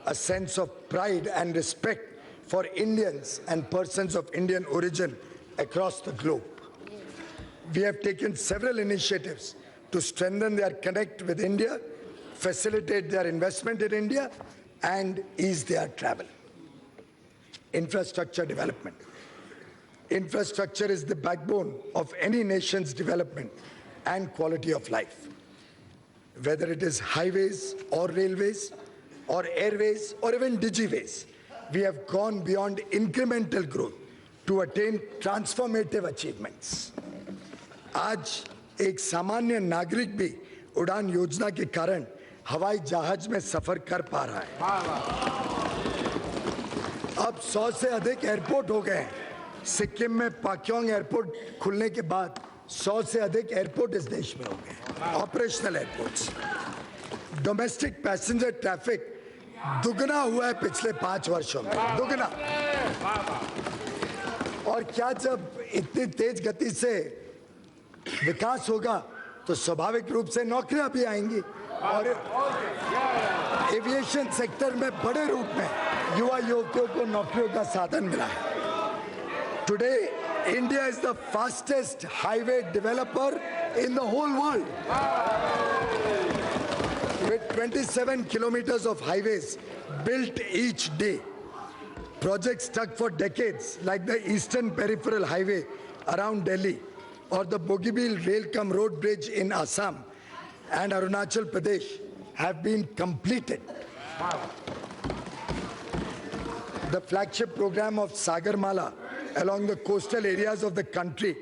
a sense of pride and respect for Indians and persons of Indian origin across the globe. We have taken several initiatives to strengthen their connect with India, facilitate their investment in India, and ease their travel. Infrastructure development. Infrastructure is the backbone of any nation's development and quality of life. Whether it is highways or railways or airways or even digiways, we have gone beyond incremental growth to attain transformative achievements. आज एक सामान्य नागरिक भी उड़ान योजना के कारण हवाई जहाज में सफर कर पा रहा है. अब 100 से अधिक एयरपोर्ट हो गए हैं. सिक्किम में पाक्योंग एयरपोर्ट खुलने के बाद 100 से अधिक एयरपोर्ट इस देश में हो गए, operational airports. Domestic passenger traffic दुगना हुआ है पिछले 5 वर्षों में, दुगना. और क्या जब इतनी तेज गति से विकास होगा तो स्वाभाविक रूप से नौकरियां भी आएंगी और एविएशन सेक्टर में बड़े रूप में युवा युवतियों को नौकरियों का साधन मिला है. Today, India is the fastest highway developer in the whole world. With 27 kilometers of highways built each day. Projects stuck for decades like the Eastern Peripheral Highway around Delhi or the Bogibeel Rail-cum Road Bridge in Assam and Arunachal Pradesh have been completed. The flagship program of Sagarmala along the coastal areas of the country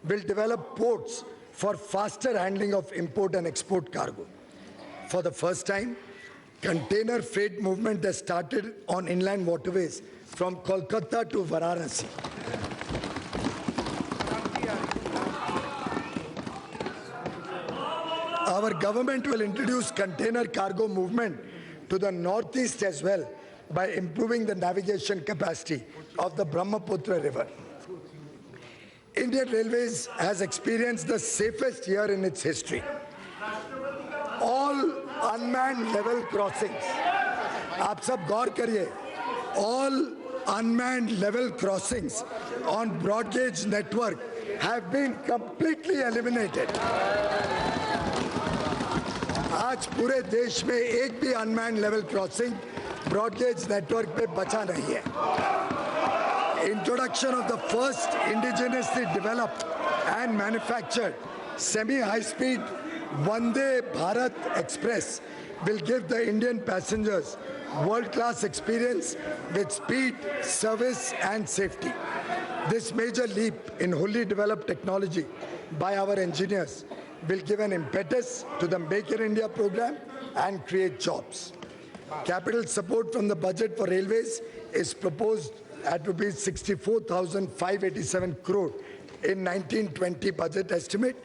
will develop ports for faster handling of import and export cargo. For the first time, container freight movement has started on inland waterways from Kolkata to Varanasi. Our government will introduce container cargo movement to the northeast as well by improving the navigation capacity of the Brahmaputra River. Indian Railways has experienced the safest year in its history. All unmanned level crossings, आप सब गौर करिए, all unmanned level crossings on broad gauge network have been completely eliminated. आज पूरे देश में एक भी unmanned level crossing broad gauge network पे बचा नहीं है. Introduction of the first indigenously developed and manufactured semi-high-speed Vande Bharat Express will give the Indian passengers world-class experience with speed, service and safety. This major leap in wholly developed technology by our engineers will give an impetus to the Make in India program and create jobs. Capital support from the budget for railways is proposed at rupees 64,587 crore in 1920 budget estimate.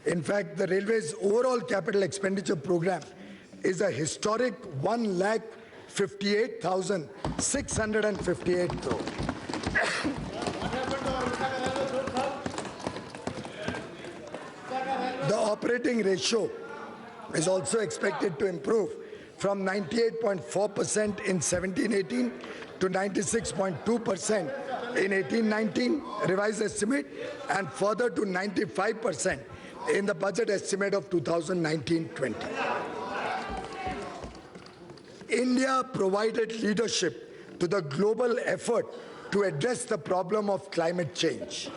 In fact, the railways overall capital expenditure program is a historic 1,58,658 crore. The operating ratio is also expected to improve from 98.4% in 17-18 to 96.2% in 18-19 revised estimate and further to 95% in the budget estimate of 2019-20. India provided leadership to the global effort to address the problem of climate change.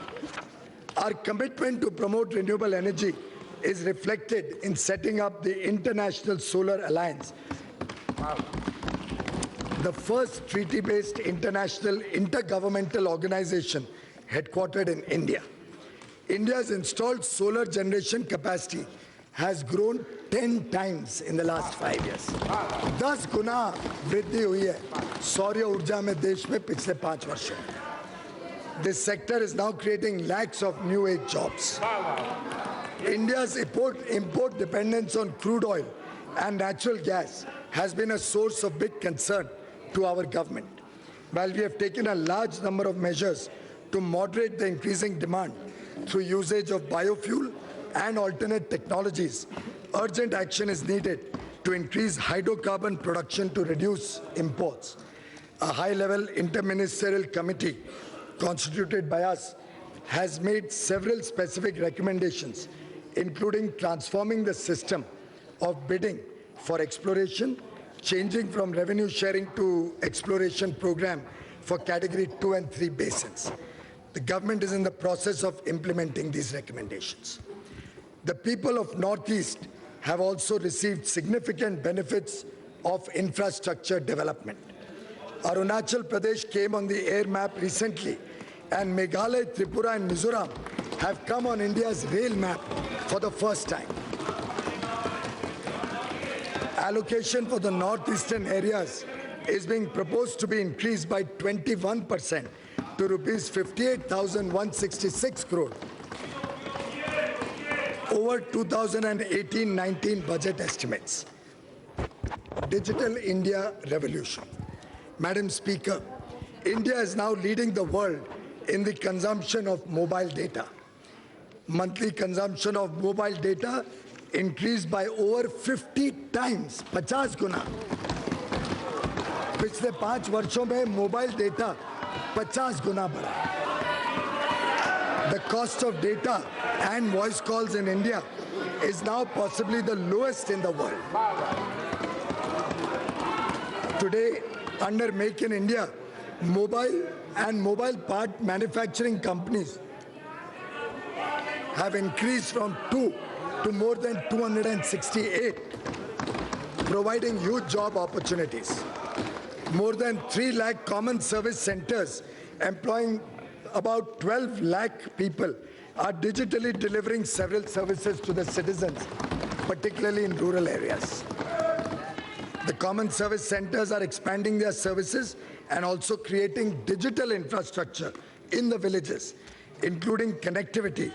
Our commitment to promote renewable energy is reflected in setting up the International Solar Alliance, the first treaty-based international intergovernmental organization headquartered in India. India's installed solar generation capacity has grown 10 times in the last 5 years. 10 गुना वृद्धि हुई है सौर ऊर्जा में देश में पिछले 5 वर्षों में. This sector is now creating lakhs of new age jobs. India's import dependence on crude oil and natural gas has been a source of big concern to our government. While we have taken a large number of measures to moderate the increasing demand through usage of biofuel and alternate technologies, urgent action is needed to increase hydrocarbon production to reduce imports. A high-level interministerial committee constituted by us has made several specific recommendations, including transforming the system of bidding for exploration, changing from revenue sharing to exploration program for category 2 and 3 basins. The government is in the process of implementing these recommendations. The people of Northeast have also received significant benefits of infrastructure development. Arunachal Pradesh came on the air map recently, and Meghalaya, Tripura and Mizoram have come on India's rail map for the first time. Allocation for the northeastern areas is being proposed to be increased by 21% to rupees 58,166 crore over 2018-19 budget estimates. Digital India revolution. Madam Speaker, India is now leading the world in the consumption of mobile data. Monthly consumption of mobile data increased by over 50 times, 50 गुना. पिछले 5 वर्षों में mobile data 50 गुना बढ़ा. The cost of data and voice calls in India is now possibly the lowest in the world. Today, under Make in India, mobile and mobile part manufacturing companies have increased from 2 to more than 268, providing huge job opportunities. More than 3 lakh common service centers employing about 12 lakh people are digitally delivering several services to the citizens, particularly in rural areas. The common service centers are expanding their services and also creating digital infrastructure in the villages, including connectivity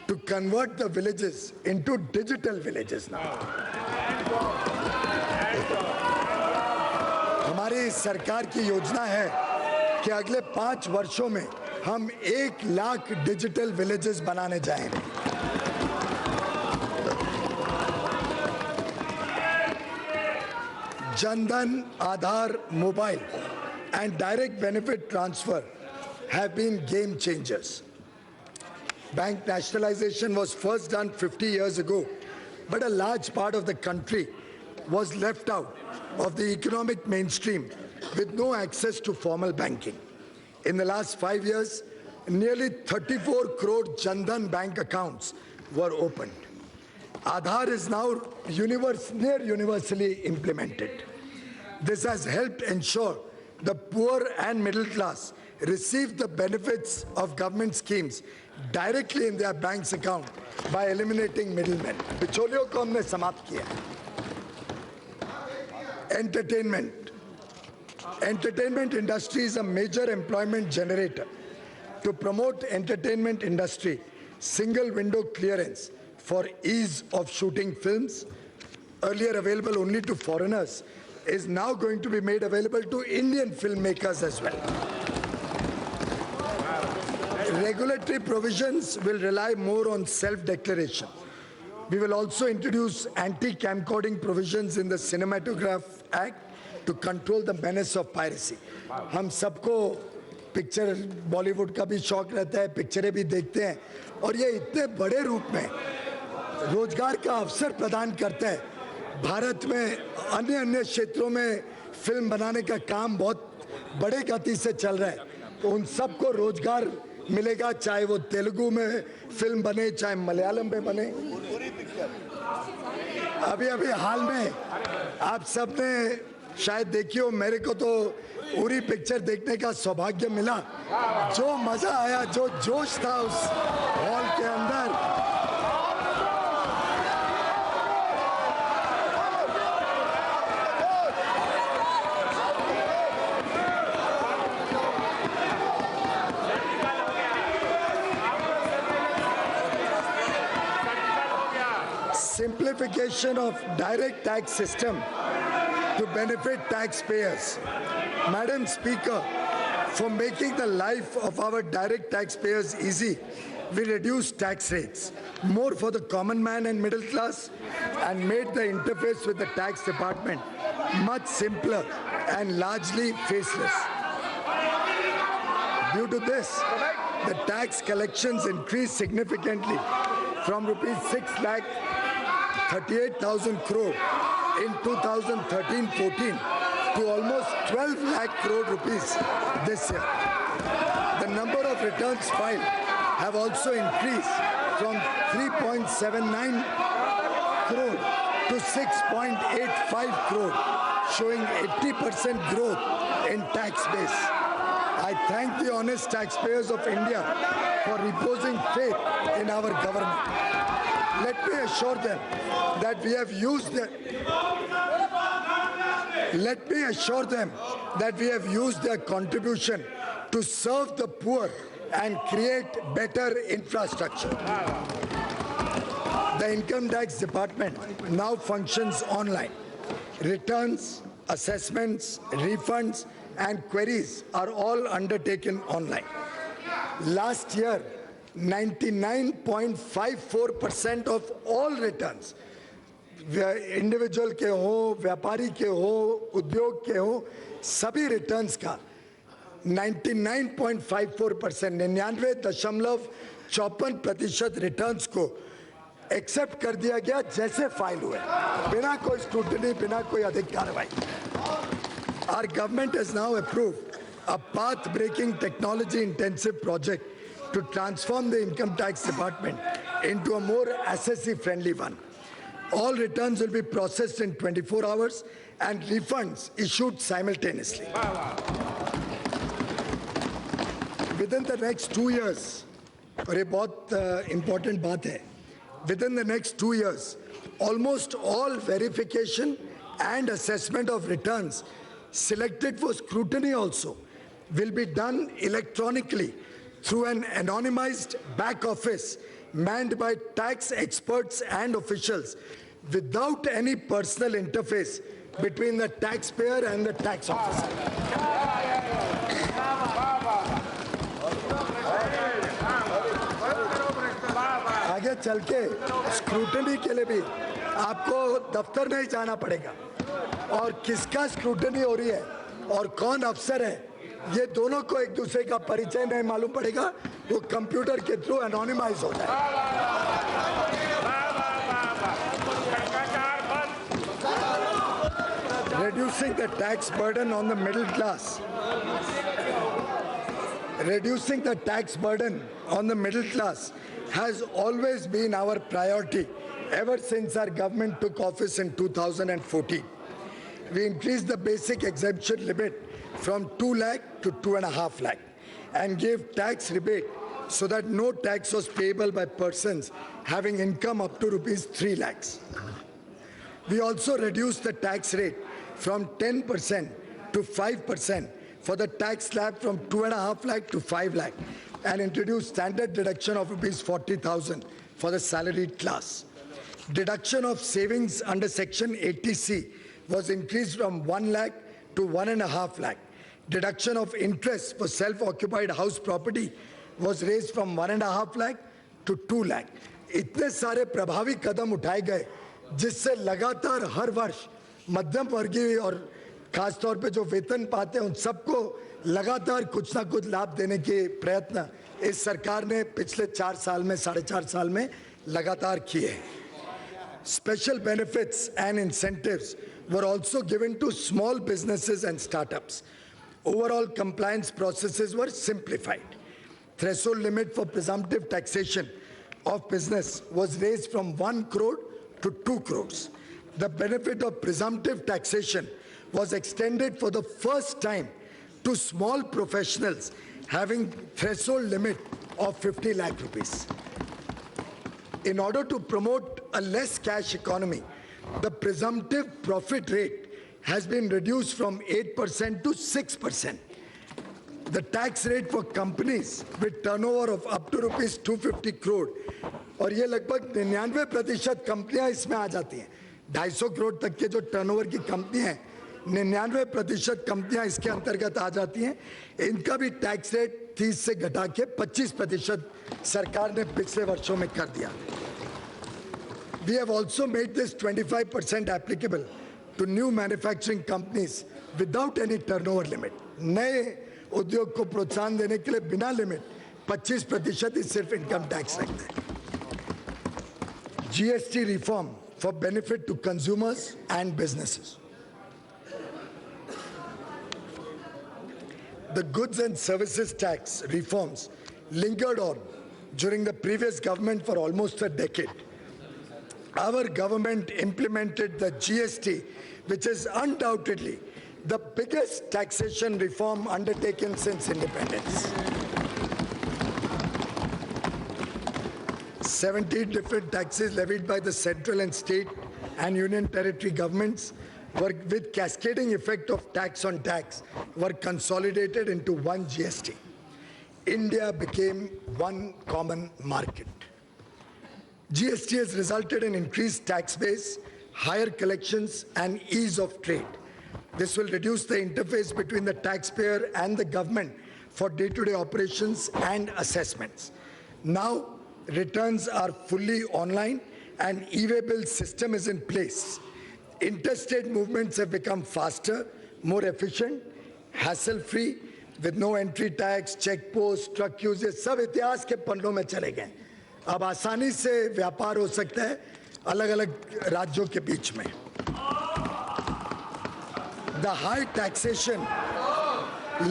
to convert the villages into digital villages now. हमारी सरकार की योजना है कि अगले 5 वर्षों में हम 1 लाख डिजिटल विलेजेस बनाने जाएंगे। Jandan, Aadhaar, mobile and direct benefit transfer have been game changers. Bank nationalization was first done 50 years ago, but a large part of the country was left out of the economic mainstream with no access to formal banking. In the last 5 years, nearly 34 crore Jandan bank accounts were opened. Aadhaar is now near universally implemented. This has helped ensure the poor and middle class receive the benefits of government schemes directly in their bank's account by eliminating middlemen. बिचौलियों को हमने समाप्त किया। Entertainment industry is a major employment generator. To promote entertainment industry, single window clearance for ease of shooting films, earlier available only to foreigners, is now going to be made available to Indian filmmakers as well. Regulatory provisions will rely more on self-declaration. We will also introduce anti-camcording provisions in the Cinematograph Act to control the menace of piracy. हम सबको picture Bollywood का भी शौक रहता है, पिक्चरें भी देखते हैं और ये इतने बड़े रूप में रोजगार का अवसर प्रदान करता है। भारत में अन्य क्षेत्रों में फिल्म बनाने का काम बहुत बड़े गति से चल रहा है, तो उन सबको रोजगार मिलेगा, चाहे वो तेलुगु में फिल्म बने, चाहे मलयालम में बने। अभी हाल में आप सबने शायद देखी हो, मेरे को तो उरी पिक्चर देखने का सौभाग्य मिला। जो मजा आया, जो जोश था उस हॉल के अंदर, simplification of direct tax system to benefit taxpayers. Madam Speaker, for making the life of our direct taxpayers easy, we reduced tax rates more for the common man and middle class and made the interface with the tax department much simpler and largely faceless. Due to this, the tax collections increased significantly from rupees 6,38,000 crore in 2013-14 to almost 12 lakh crore rupees this year. The number of returns filed have also increased from 3.79 crore to 6.85 crore, showing 80% growth in tax base. I thank the honest taxpayers of India for reposing faith in our government. Let me assure them that we have used their contribution to serve the poor and create better infrastructure. The Income Tax Department now functions online. Returns, assessments, refunds, and queries are all undertaken online. Last year, 99.54% of all returns, individual के हो, व्यापारी के हो, उद्योग के हो, सभी returns का 99.54%, 99.54% रिटर्न्स को एक्सेप्ट कर दिया गया जैसे फाइल हुए, बिना कोई स्क्रूटनी, बिना कोई अधिक कार्रवाई। Our government has now approved a path-breaking technology-intensive project to transform the Income Tax Department into a more assessee-friendly one. All returns will be processed in 24 hours and refunds issued simultaneously. Within the next 2 years, और ये बहुत important बात है, within the next 2 years, almost all verification and assessment of returns selected for scrutiny also will be done electronically through an anonymized back office manned by tax experts and officials without any personal interface between the taxpayer and the tax officer. चल के scrutiny के लिए भी आपको दफ्तर नहीं जाना पड़ेगा, और किसका स्क्रूटनी हो रही है और कौन अफसर है ये दोनों को एक दूसरे का परिचय नहीं मालूम पड़ेगा, वो कंप्यूटर के थ्रू एनोनिमाइज हो जाए। Reducing the tax burden on the middle class. Reducing the tax burden on the middle class has always been our priority ever since our government took office in 2014. We increased the basic exemption limit from 2 lakh to 2.5 lakh and gave tax rebate so that no tax was payable by persons having income up to rupees 3 lakhs. We also reduced the tax rate from 10% to 5% for the tax slab from 2.5 lakh to 5 lakh and introduced standard deduction of rupees 40,000 for the salaried class. Deduction of savings under section 80C was increased from 1 lakh to 1.5 lakh. Deduction of interest for self-occupied house property was raised from 1.5 lakh to 2 lakh. इतने सारे प्रभावी कदम उठाए गए जिससे लगातार हर वर्ष मध्यम वर्गीय और खासतौर पे जो वेतन पाते हैं उन सबको लगातार कुछ ना कुछ लाभ देने के प्रयत्न इस सरकार ने पिछले 4 साल में 4.5 साल में लगातार किए हैं. Special benefits and incentives were also given to small businesses and startups. Overall compliance processes were simplified. Threshold limit for presumptive taxation of business was raised from 1 crore to 2 crores. The benefit of presumptive taxation was extended for the first time to small professionals having threshold limit of 50 lakh rupees. In order to promote a less cash economy, the presumptive profit rate has been reduced from 8% to 6%. The tax rate for companies with turnover of up to rupees 250 crore, और ये लगभग 99% कंपनियां इसमें आ जाती हैं. 250 करोड़ तक के जो टर्नओवर की कंपनी है 99% कंपनियां इसके अंतर्गत आ जाती हैं. इनका भी टैक्स रेट 30 से घटा के 25% सरकार ने पिछले वर्षों में कर दिया. We have also made this 25% applicable to new manufacturing companies without any turnover limit. नए उद्योग को प्रोत्साहन देने के लिए बिना लिमिट 25% ही सिर्फ इनकम टैक्स रखते हैं. GST reform for benefit to consumers and businesses. The goods and services tax reforms lingered on during the previous government for almost a decade. Our government implemented the GST, which is undoubtedly the biggest taxation reform undertaken since independence. 17 different taxes levied by the central and state and union territory governments were, with cascading effect of tax on tax, were consolidated into one GST. India became one common market. GST has resulted in increased tax base, higher collections, and ease of trade. This will reduce the interface between the taxpayer and the government for day-to-day operations and assessments. Now, returns are fully online and e-way bill system is in place. Interstate movements have become faster, more efficient, hassle-free, with no entry tax, check post, truck queues, ये सब इतिहास के पन्नों में चले गए. अब आसानी से व्यापार हो सकता है अलग-अलग राज्यों के बीच में. The high taxation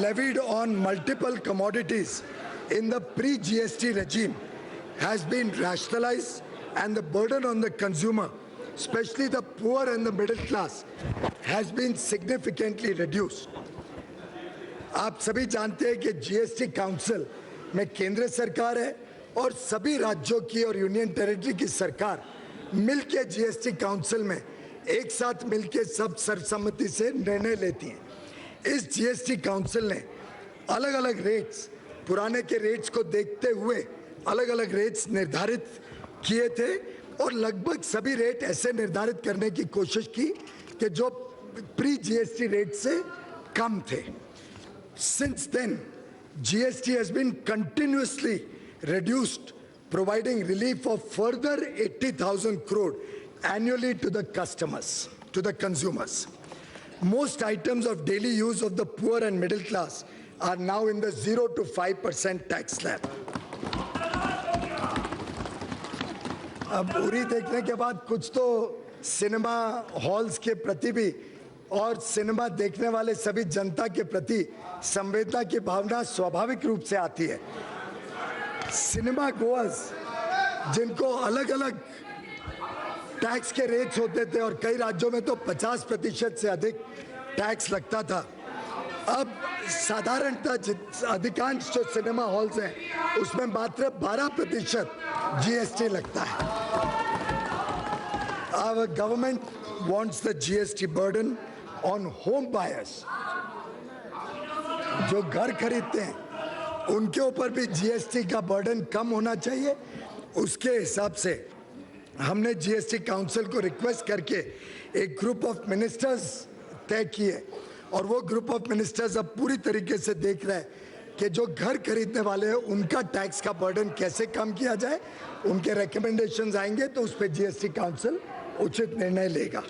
levied on multiple commodities in the pre-GST regime has been rationalized, and the burden on the consumer, especially the poor and the middle class, has been significantly reduced. आप सभी जानते हैं कि GST council में केंद्र सरकार है और सभी राज्यों की और यूनियन टेरिटरी की सरकार मिलके जीएसटी काउंसिल में एक साथ मिलके सब सर्वसम्मति से निर्णय लेती हैं. इस जीएसटी काउंसिल ने अलग-अलग रेट्स, पुराने के रेट्स को देखते हुए अलग-अलग रेट्स निर्धारित किए थे और लगभग सभी रेट ऐसे निर्धारित करने की कोशिश की कि जो प्री जीएसटी रेट से कम थे. Since then, GST has been continuously reduced providing relief of further 80,000 crore annually to the customers, to the consumers. Most items of daily use of the poor and middle class are now in the 0 to 5% tax slab. अब उरी देखने के बाद कुछ तो cinema halls के प्रति भी और सिनेमा देखने वाले सभी जनता के प्रति संवेदना की भावना स्वाभाविक रूप से आती है। सिनेमा गोअर्स जिनको अलग अलग टैक्स के रेट्स होते थे और कई राज्यों में तो 50% से अधिक टैक्स लगता था, अब साधारणतः अधिकांश जो सिनेमा हॉल्स हैं उसमें मात्र 12% GST लगता है। Our government wants the GST burden on home buyers, जो घर खरीदते हैं उनके ऊपर भी GST का बर्डन कम होना चाहिए। उसके हिसाब से हमने GST काउंसिल को रिक्वेस्ट करके एक ग्रुप ऑफ मिनिस्टर्स तय किए और वो ग्रुप ऑफ मिनिस्टर्स अब पूरी तरीके से देख रहे हैं कि जो घर खरीदने वाले हैं उनका टैक्स का बर्डन कैसे कम किया जाए। उनके रिकमेंडेशंस आएंगे तो उस पर GST काउंसिल उचित निर्णय लेगा।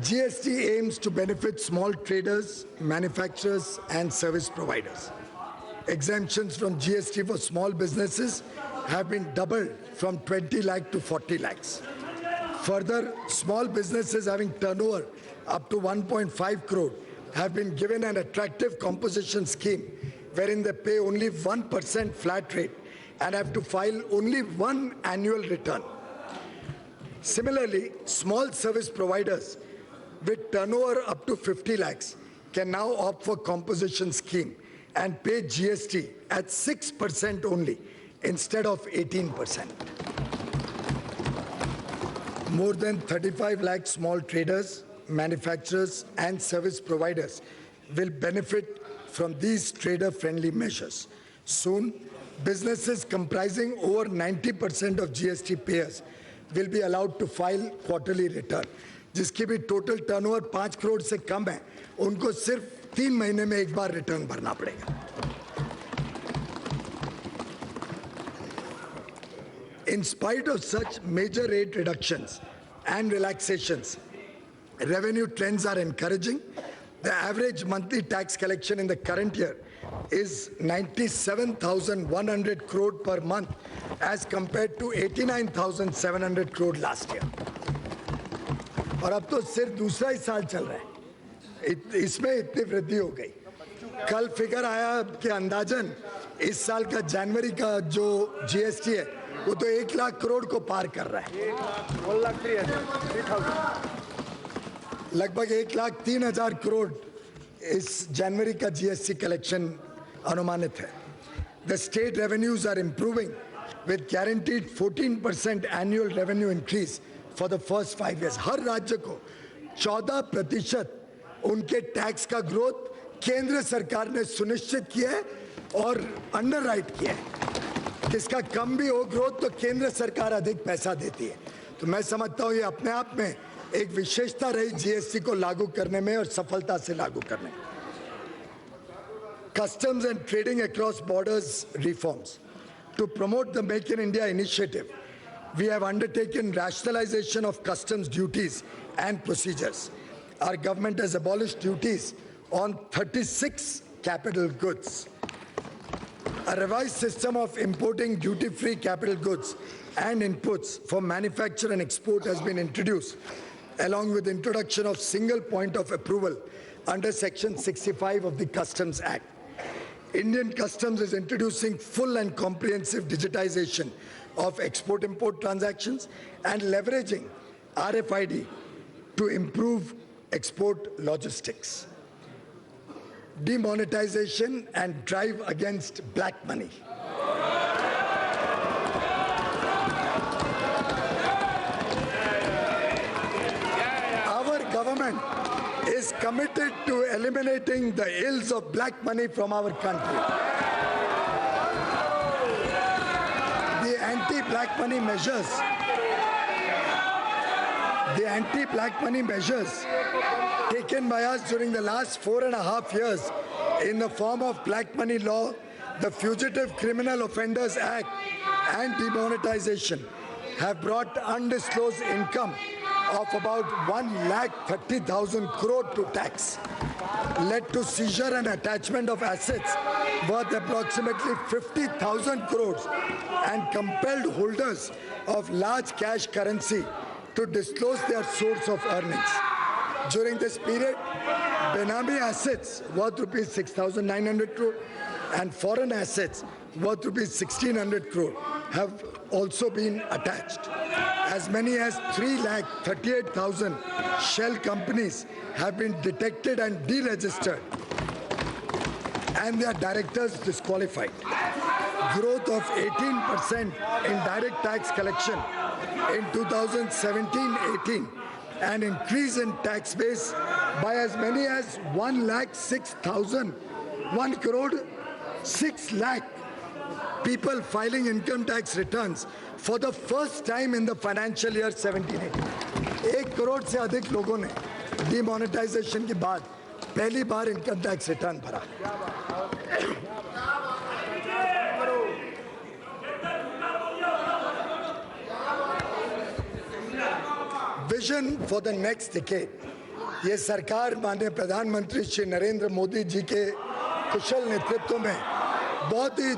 GST aims to benefit small traders, manufacturers and service providers. Exemptions from GST for small businesses have been doubled from 20 lakh to 40 lakhs. Further, small businesses having turnover up to 1.5 crore have been given an attractive composition scheme wherein they pay only 1% flat rate and have to file only one annual return. Similarly, small service providers with turnover up to 50 lakhs can now opt for composition scheme and pay GST at 6% only instead of 18%. More than 35 lakh small traders, manufacturers and service providers will benefit from these trader-friendly measures. Soon, businesses comprising over 90% of GST payers will be allowed to file quarterly return. जिसकी भी total turnover 5 crore से कम है उनको सिर्फ 3 महीने में एक बार return भरना पड़ेगा। In spite of such major rate reductions and relaxations, revenue trends are encouraging. The average monthly tax collection in the current year is 97,100 crore per month as compared to 89,700 crore last year. और अब तो सिर्फ दूसरा ही साल चल रहा है, इसमें इतनी वृद्धि हो गई। कल फिगर आया कि अंदाजन इस साल का जनवरी का जो GST है वो तो 1 लाख करोड़ को पार कर रहा है। लगभग 1,03,000 करोड़ इस जनवरी का GST कलेक्शन अनुमानित है। The state revenues are improving with guaranteed 14% annual revenue increase for the first 5 years. हर राज्य को 14% उनके टैक्स का ग्रोथ केंद्र सरकार ने सुनिश्चित किया है और अंडरराइट किया है। किसका कम भी हो ग्रोथ तो केंद्र सरकार अधिक पैसा देती है। तो मैं समझता हूँ ये अपने आप में एक विशेषता रही GST को लागू करने में और सफलता से लागू करने में। Customs and trading across borders reforms. To promote the Make in India initiative, we have undertaken rationalization of customs duties and procedures. Our government has abolished duties on 36 capital goods. A revised system of importing duty-free capital goods and inputs for manufacture and export has been introduced, along with introduction of single point of approval under Section 65 of the Customs Act. Indian Customs is introducing full and comprehensive digitization of export-import transactions and leveraging RFID to improve export logistics. Demonetization and drive against black money. Our government is committed to eliminating the ills of black money from our country. The anti-black money measures taken by us during the last 4.5 years in the form of black money law, The Fugitive Criminal Offenders Act and demonetization have brought undisclosed income of about 1,30,000 crore to tax, led to seizure and attachment of assets worth approximately 50,000 crores, and compelled holders of large cash currency to disclose their source of earnings. During this period, Benami assets worth rupees 6,900 crore and foreign assets worth rupees 1,600 crore have also been attached. As many as 3,38,000 shell companies have been detected and deregistered and their directors disqualified. Growth of 18% in direct tax collection in 2017-18 and increase in tax base by as many as 1,06,000, 1 crore 6 lakh people filing income tax returns for the first time in the financial year 17-18. 1 crore से अधिक लोगों ने demonetisation के बाद पहली बार income tax return भरा. Vision for the next decade. ये सरकार माननीय प्रधानमंत्री श्री नरेंद्र मोदी जी के कुशल नेतृत्व में बहुत ही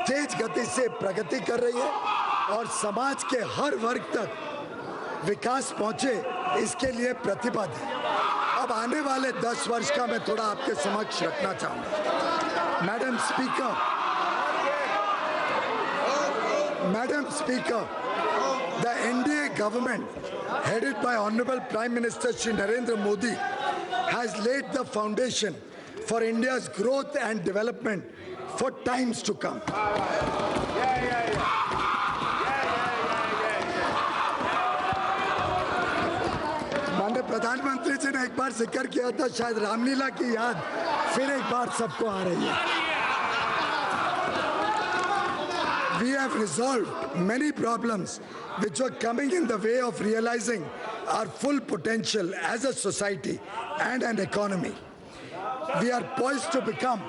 तेज गति से प्रगति कर रही है और समाज के हर वर्ग तक विकास पहुंचे इसके लिए प्रतिबद्ध है. अब आने वाले 10 वर्ष का मैं थोड़ा आपके समक्ष रखना चाहूंगा. Madam Speaker, the NDA government headed by Honorable Prime Minister Shri Narendra Modi has laid the foundation for India's growth and development for times to come. माननीय प्रधानमंत्री जी ने एक बार जिक्र किया था, शायद रामलीला की याद फिर एक बार सबको आ रही है. We have resolved many problems which were coming in the way of realizing our full potential as a society and an economy. We are poised to become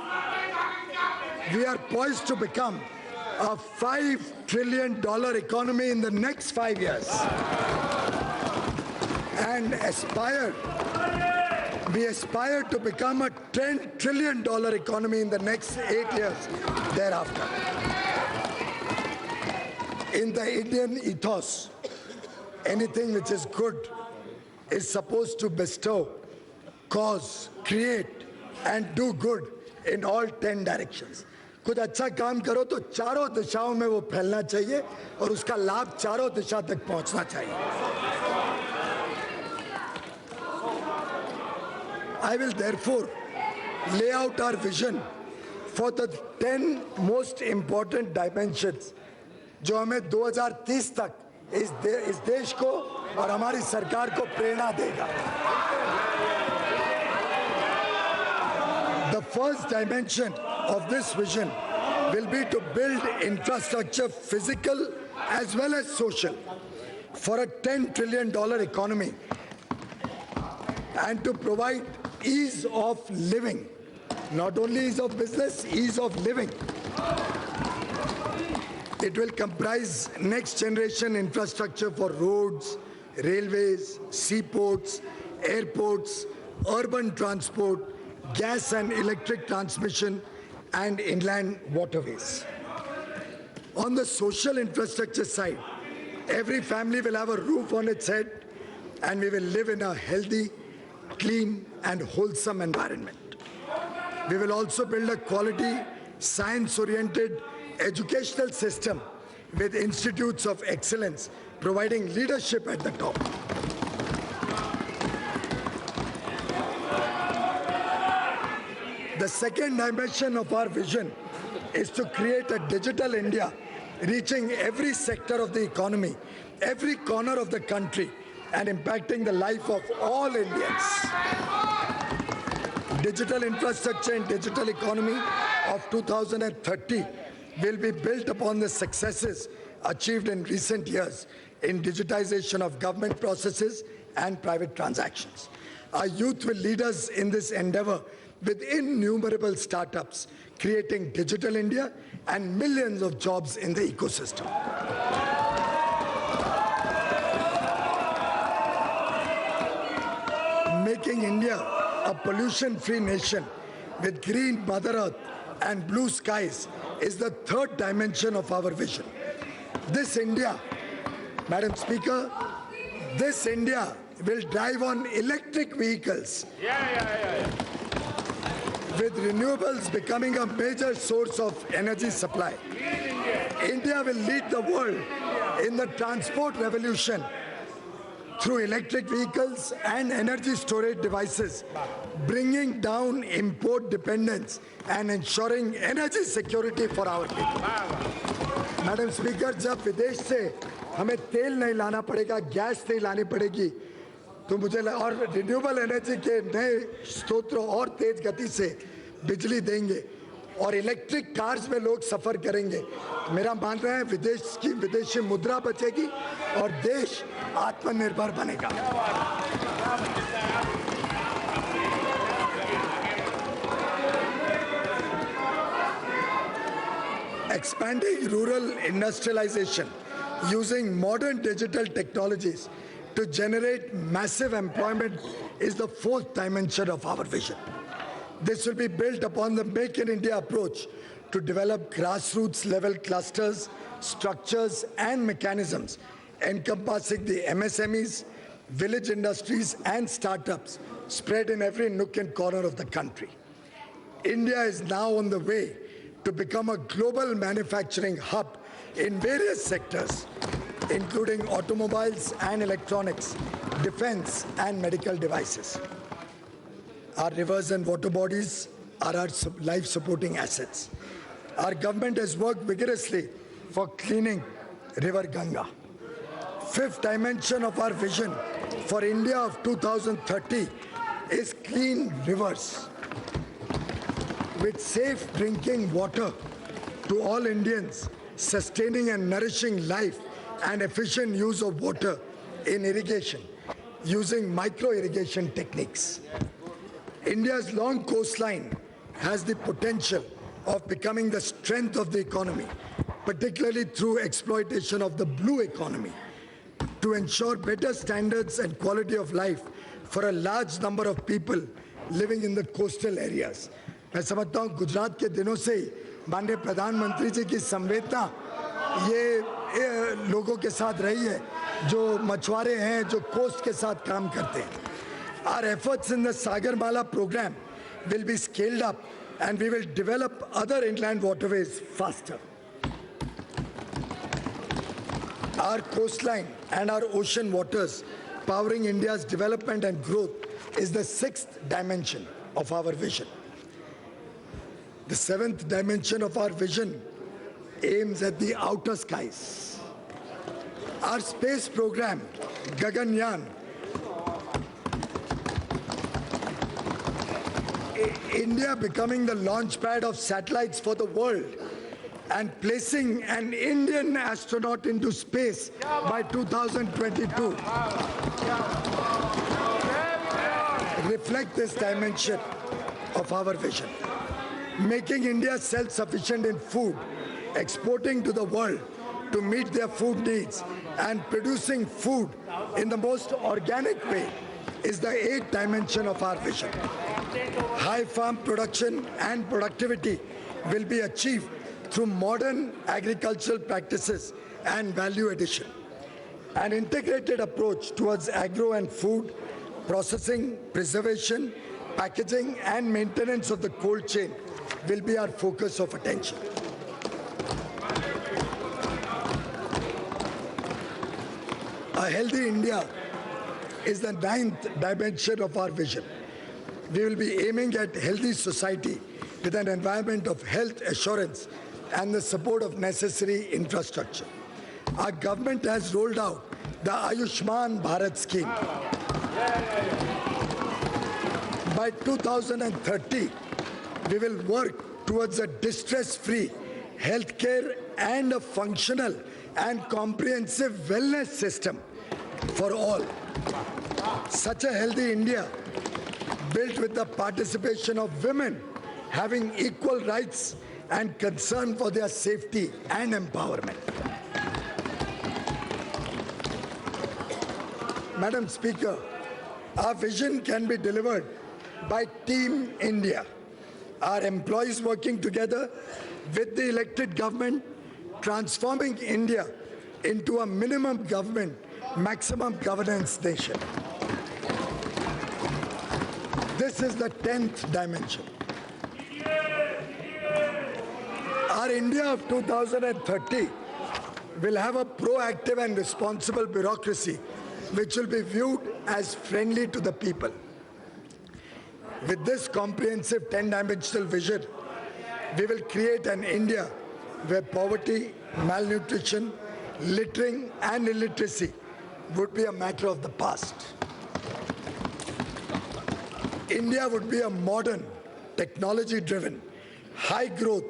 a $5 trillion economy in the next 5 years and we aspire to become a $10 trillion economy in the next 8 years thereafter. In the Indian ethos, anything which is good is supposed to bestow, cause, create and do good in all 10 directions. कुछ अच्छा काम करो तो चारों दिशाओं में वो फैलना चाहिए और उसका लाभ चारों दिशा तक पहुंचना चाहिए. I will therefore lay out our vision for the 10 most important dimensions जो हमें 2030 तक इस देश को और हमारी सरकार को प्रेरणा देगा. The first dimension of this vision will be to build infrastructure, physical as well as social, for a $10 trillion economy and to provide ease of living, not only ease of business, ease of living. It will comprise next generation infrastructure for roads, railways, seaports, airports, urban transport, gas and electric transmission, and inland waterways. On the social infrastructure side, every family will have a roof on its head and we will live in a healthy, clean, and wholesome environment. We will also build a quality, science-oriented educational system with institutes of excellence providing leadership at the top. The second dimension of our vision is to create a digital India reaching every sector of the economy, every corner of the country, and impacting the life of all Indians. Digital infrastructure and digital economy of 2030 will be built upon the successes achieved in recent years in digitization of government processes and private transactions. Our youth will lead us in this endeavor with innumerable startups creating Digital India and millions of jobs in the ecosystem. Making India a pollution-free nation with green Mother Earth and blue skies is the third dimension of our vision. This India, Madam Speaker, this India will drive on electric vehicles. With renewables becoming a major source of energy supply. India will lead the world in the transport revolution through electric vehicles and energy storage devices, bringing down import dependence and ensuring energy security for our people. Madam Speaker, जब विदेश से हमें तेल नहीं लाना पड़ेगा, gas नहीं लानी पड़ेगी, तो मुझे और रिन्यूएबल एनर्जी के नए स्रोतों और तेज गति से बिजली देंगे और इलेक्ट्रिक कार्स में लोग सफर करेंगे, मेरा मानना है विदेशी मुद्रा बचेगी और देश आत्मनिर्भर बनेगा. Expanding rural industrialization using modern digital technologies to generate massive employment is the fourth dimension of our vision. This will be built upon the Make in India approach to develop grassroots level clusters, structures and mechanisms encompassing the MSMEs, village industries and startups spread in every nook and corner of the country. India is now on the way to become a global manufacturing hub in various sectors, including automobiles and electronics, defense and medical devices. Our rivers and water bodies are our life-supporting assets. Our government has worked vigorously for cleaning River Ganga. Fifth dimension of our vision for India of 2030 is clean rivers with safe drinking water to all Indians, sustaining and nourishing life and efficient use of water in irrigation using micro-irrigation techniques. India's long coastline has the potential of becoming the strength of the economy, particularly through exploitation of the blue economy, to ensure better standards and quality of life for a large number of people living in the coastal areas. मैं समझता हूँ गुजरात के दिनों से ही माननीय प्रधानमंत्री जी की संवेदना ये लोगों के साथ रही है जो मछुआरे हैं, जो कोस्ट के साथ काम करते हैं. Our efforts in the Sagarmala program will be scaled up and we will develop other inland waterways faster. Our coastline and our ocean waters powering India's development and growth is the sixth dimension of our vision. The seventh dimension of our vision aims at the outer skies. Our space program, Gaganyaan, India becoming the launchpad of satellites for the world and placing an Indian astronaut into space by 2022 reflect this dimension of our vision. Making India self-sufficient in food, exporting to the world to meet their food needs and producing food in the most organic way is the eighth dimension of our vision. High farm production and productivity will be achieved through modern agricultural practices and value addition. An integrated approach towards agro and food, processing, preservation, packaging and maintenance of the cold chain will be our focus of attention. A healthy India is the ninth dimension of our vision. We will be aiming at healthy society with an environment of health assurance and the support of necessary infrastructure. Our government has rolled out the Ayushman Bharat scheme. By 2030, we will work towards a distress-free healthcare and a functional and comprehensive wellness system for all. Such a healthy India built with the participation of women having equal rights and concern for their safety and empowerment. Madam Speaker, our vision can be delivered by Team India, our employees working together with the elected government, transforming India into a minimum government, maximum governance nation. This is the 10th dimension. Our India of 2030 will have a proactive and responsible bureaucracy which will be viewed as friendly to the people. With this comprehensive 10-dimensional vision, we will create an India where poverty, malnutrition, littering and illiteracy would be a matter of the past. India would be a modern, technology-driven, high-growth,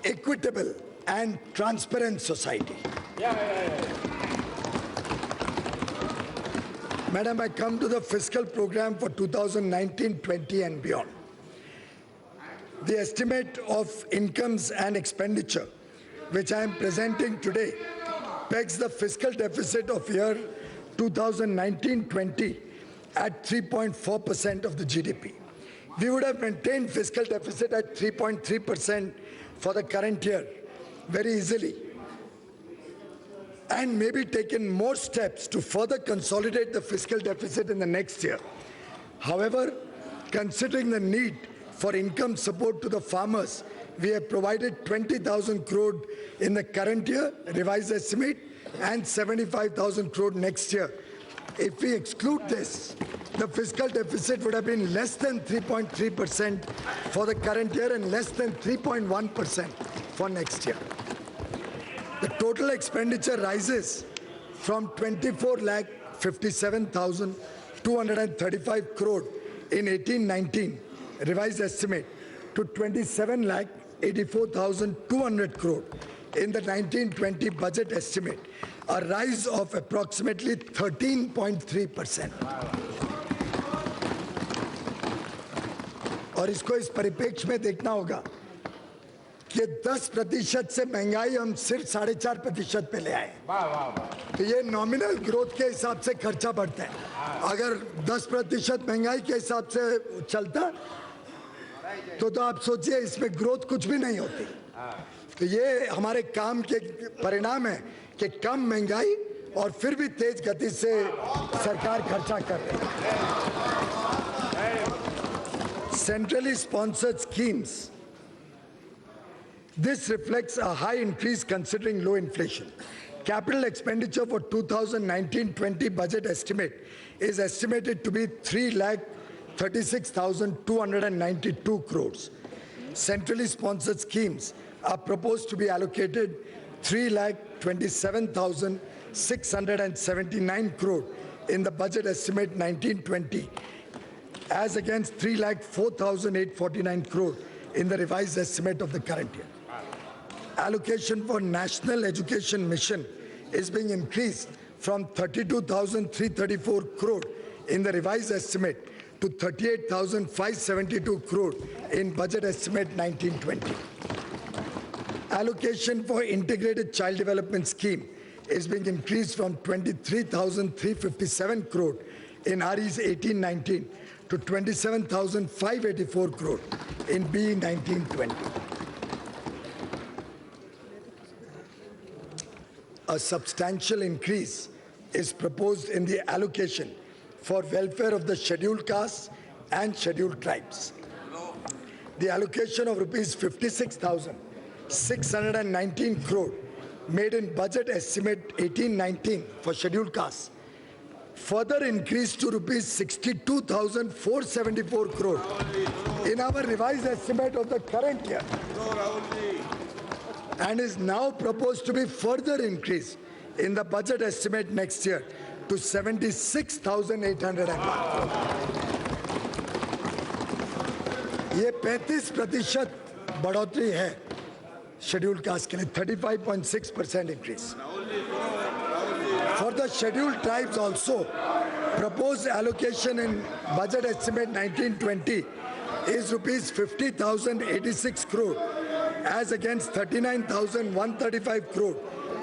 equitable and transparent society. Madam, I come to the fiscal program for 2019-20 and beyond. The estimate of incomes and expenditure, which I am presenting today, pegs the fiscal deficit of year 2019-20 at 3.4% of the GDP. We would have maintained fiscal deficit at 3.3% for the current year very easily, and maybe taken more steps to further consolidate the fiscal deficit in the next year. However, considering the need for income support to the farmers, we have provided 20,000 crore in the current year, revised estimate, and 75,000 crore next year. If we exclude this, the fiscal deficit would have been less than 3.3% for the current year and less than 3.1% for next year. The total expenditure rises from 24,57,235 crore in 18-19 revised estimate to 27,84,200 crore in the 19-20 budget estimate, a rise of approximately 13.3%. और इसको इस परिप्रेक्ष्य में देखना होगा कि 10% से महंगाई हम सिर्फ 4.5% पे ले आए, तो ये नॉमिनल ग्रोथ के हिसाब से खर्चा बढ़ता है. अगर 10% महंगाई के हिसाब से चलता तो आप सोचिए इसमें ग्रोथ कुछ भी नहीं होती. तो ये हमारे काम के परिणाम है कि कम महंगाई और फिर भी तेज गति से सरकार खर्चा कर रही है. Centrally sponsored schemes. This reflects a high increase considering low inflation. Capital expenditure for 2019-20 budget estimate is estimated to be 3,36,292 crores. Centrally sponsored schemes are proposed to be allocated 3,27,679 crore in the budget estimate 19-20, as against 3,04,849 crore in the revised estimate of the current year. Allocation for National Education Mission is being increased from 32,334 crore in the revised estimate to 38,572 crore in budget estimate 19-20. Allocation for Integrated Child Development Scheme is being increased from 23,357 crore in REs 18-19 to 27,584 crore in BE 19-20. A substantial increase is proposed in the allocation for welfare of the scheduled castes and scheduled tribes. The allocation of rupees 56,619 crore made in budget estimate 18-19 for scheduled castes further increased to rupees 62,474 crore in our revised estimate of the current year, and is now proposed to be further increased in the budget estimate next year to 76,801 crore. ये 35% बढ़ोतरी है schedule caste के लिए, 35.6% increase. For the scheduled tribes also, proposed allocation in budget estimate 1920 is rupees 50,086 crore as against 39,135 crore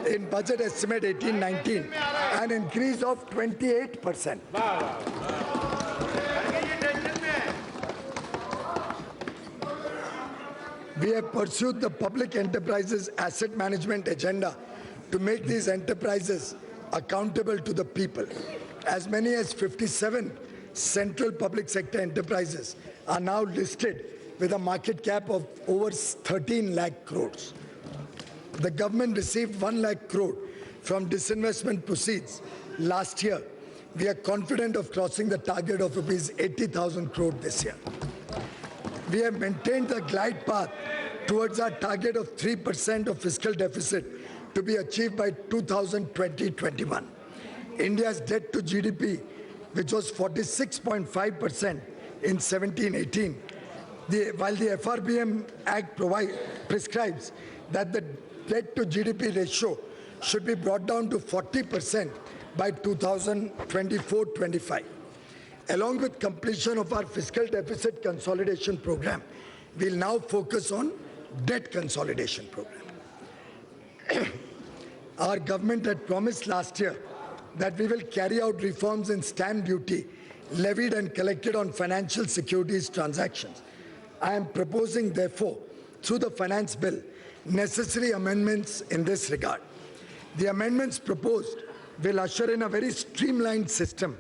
in budget estimate 1819, an increase of 28%. We have pursued the public enterprises asset management agenda to make these enterprises accountable to the people. As many as 57 central public sector enterprises are now listed with a market cap of over 13 lakh crores. The government received 1 lakh crore from disinvestment proceeds last year. We are confident of crossing the target of rupees 80,000 crore this year. We have maintained the glide path towards our target of 3% of fiscal deficit to be achieved by 2020-21. India's debt to GDP, which was 46.5% in 17-18, while the FRBM Act prescribes that the debt to GDP ratio should be brought down to 40% by 2024-25. Along with completion of our fiscal deficit consolidation program, we'll now focus on debt consolidation program. Our government had promised last year that we will carry out reforms in stamp duty levied and collected on financial securities transactions. I am proposing, therefore, through the finance bill, necessary amendments in this regard. The amendments proposed will usher in a very streamlined system.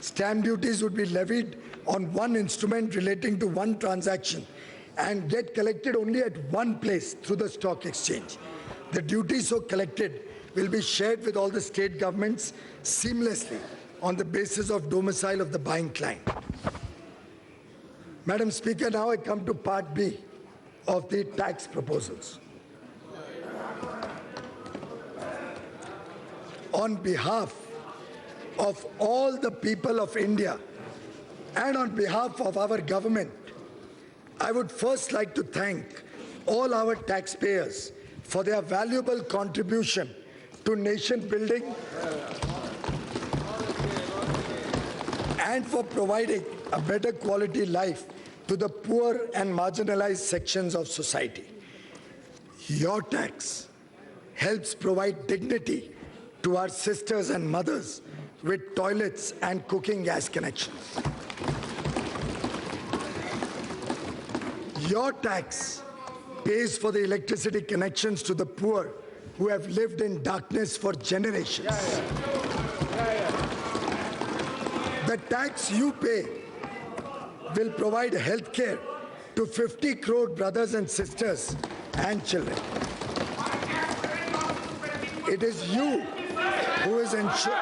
Stamp duties would be levied on one instrument relating to one transaction and get collected only at one place through the stock exchange. The duty so collected will be shared with all the state governments seamlessly on the basis of domicile of the buying client. Madam Speaker, now I come to Part B of the tax proposals. On behalf of all the people of India and on behalf of our government, I would first like to thank all our taxpayers for their valuable contribution to nation building and for providing a better quality life to the poor and marginalized sections of society. Your tax helps provide dignity to our sisters and mothers with toilets and cooking gas connections. Your tax pays for the electricity connections to the poor who have lived in darkness for generations. The tax you pay will provide health care to 50 crore brothers and sisters and children. It is you who is ensuring.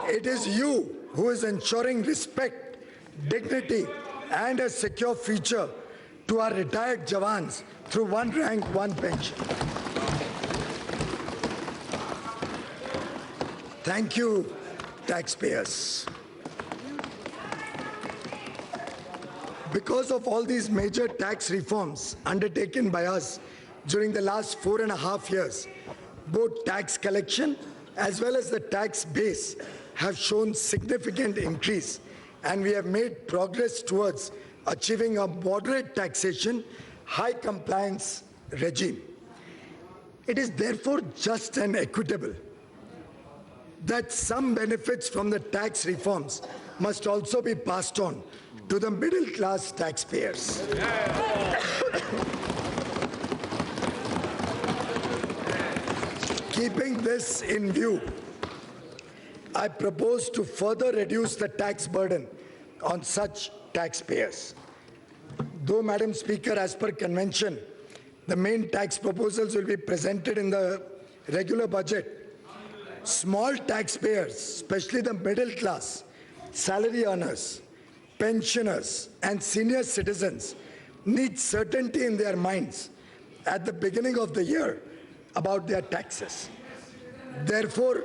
It is you who is ensuring respect, dignity, and a secure future to our retired Jawans through one rank, one pension. Thank you, taxpayers. Because of all these major tax reforms undertaken by us during the last 4.5 years, both tax collection as well as the tax base have shown significant increase, and we have made progress towards achieving a moderate taxation, high compliance regime. It is therefore just and equitable that some benefits from the tax reforms must also be passed on to the middle class taxpayers. Keeping this in view, I propose to further reduce the tax burden on such taxpayers. Though, Madam Speaker, as per convention, the main tax proposals will be presented in the regular budget, small taxpayers, especially the middle class, salary earners, pensioners, and senior citizens need certainty in their minds at the beginning of the year about their taxes. Therefore,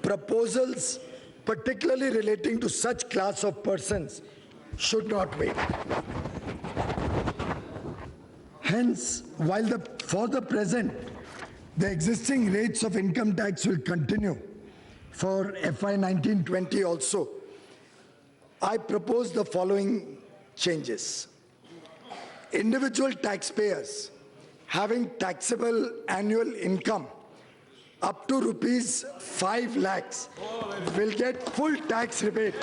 proposals, particularly relating to such class of persons, should not wait. Hence, for the present, the existing rates of income tax will continue for FY 19-20 also. I propose the following changes. Individual taxpayers having taxable annual income up to rupees 5 lakhs will get full tax rebate.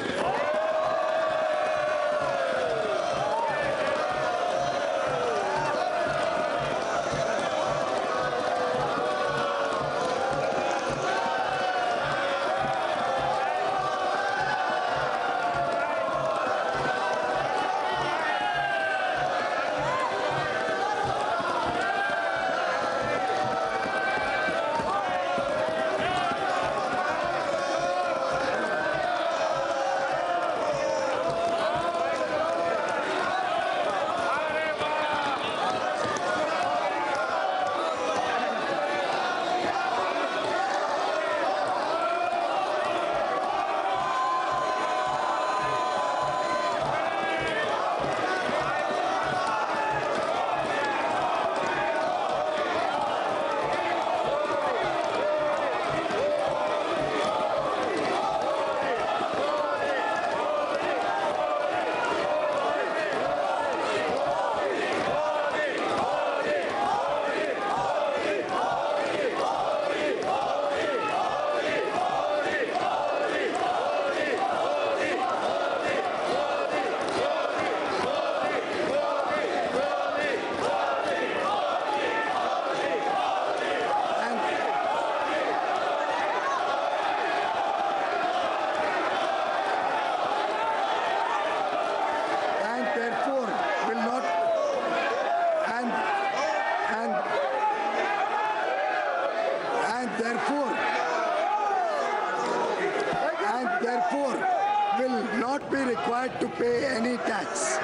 Will not be required to pay any tax.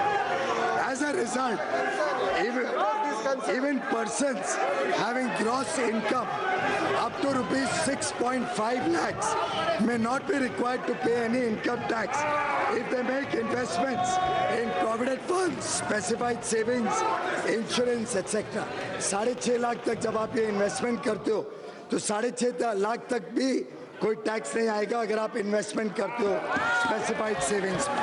As a result, even persons having gross income up to rupees 6.5 lakhs may not be required to pay any income tax if they make investments in provident funds, specified savings, insurance, etc. 6.5 lakh तक जब आप ये investment करते हो तो 6.5 लाख तक भी कोई टैक्स नहीं आएगा अगर आप इन्वेस्टमेंट करते हो स्पेसिफाइड सेविंग्स में.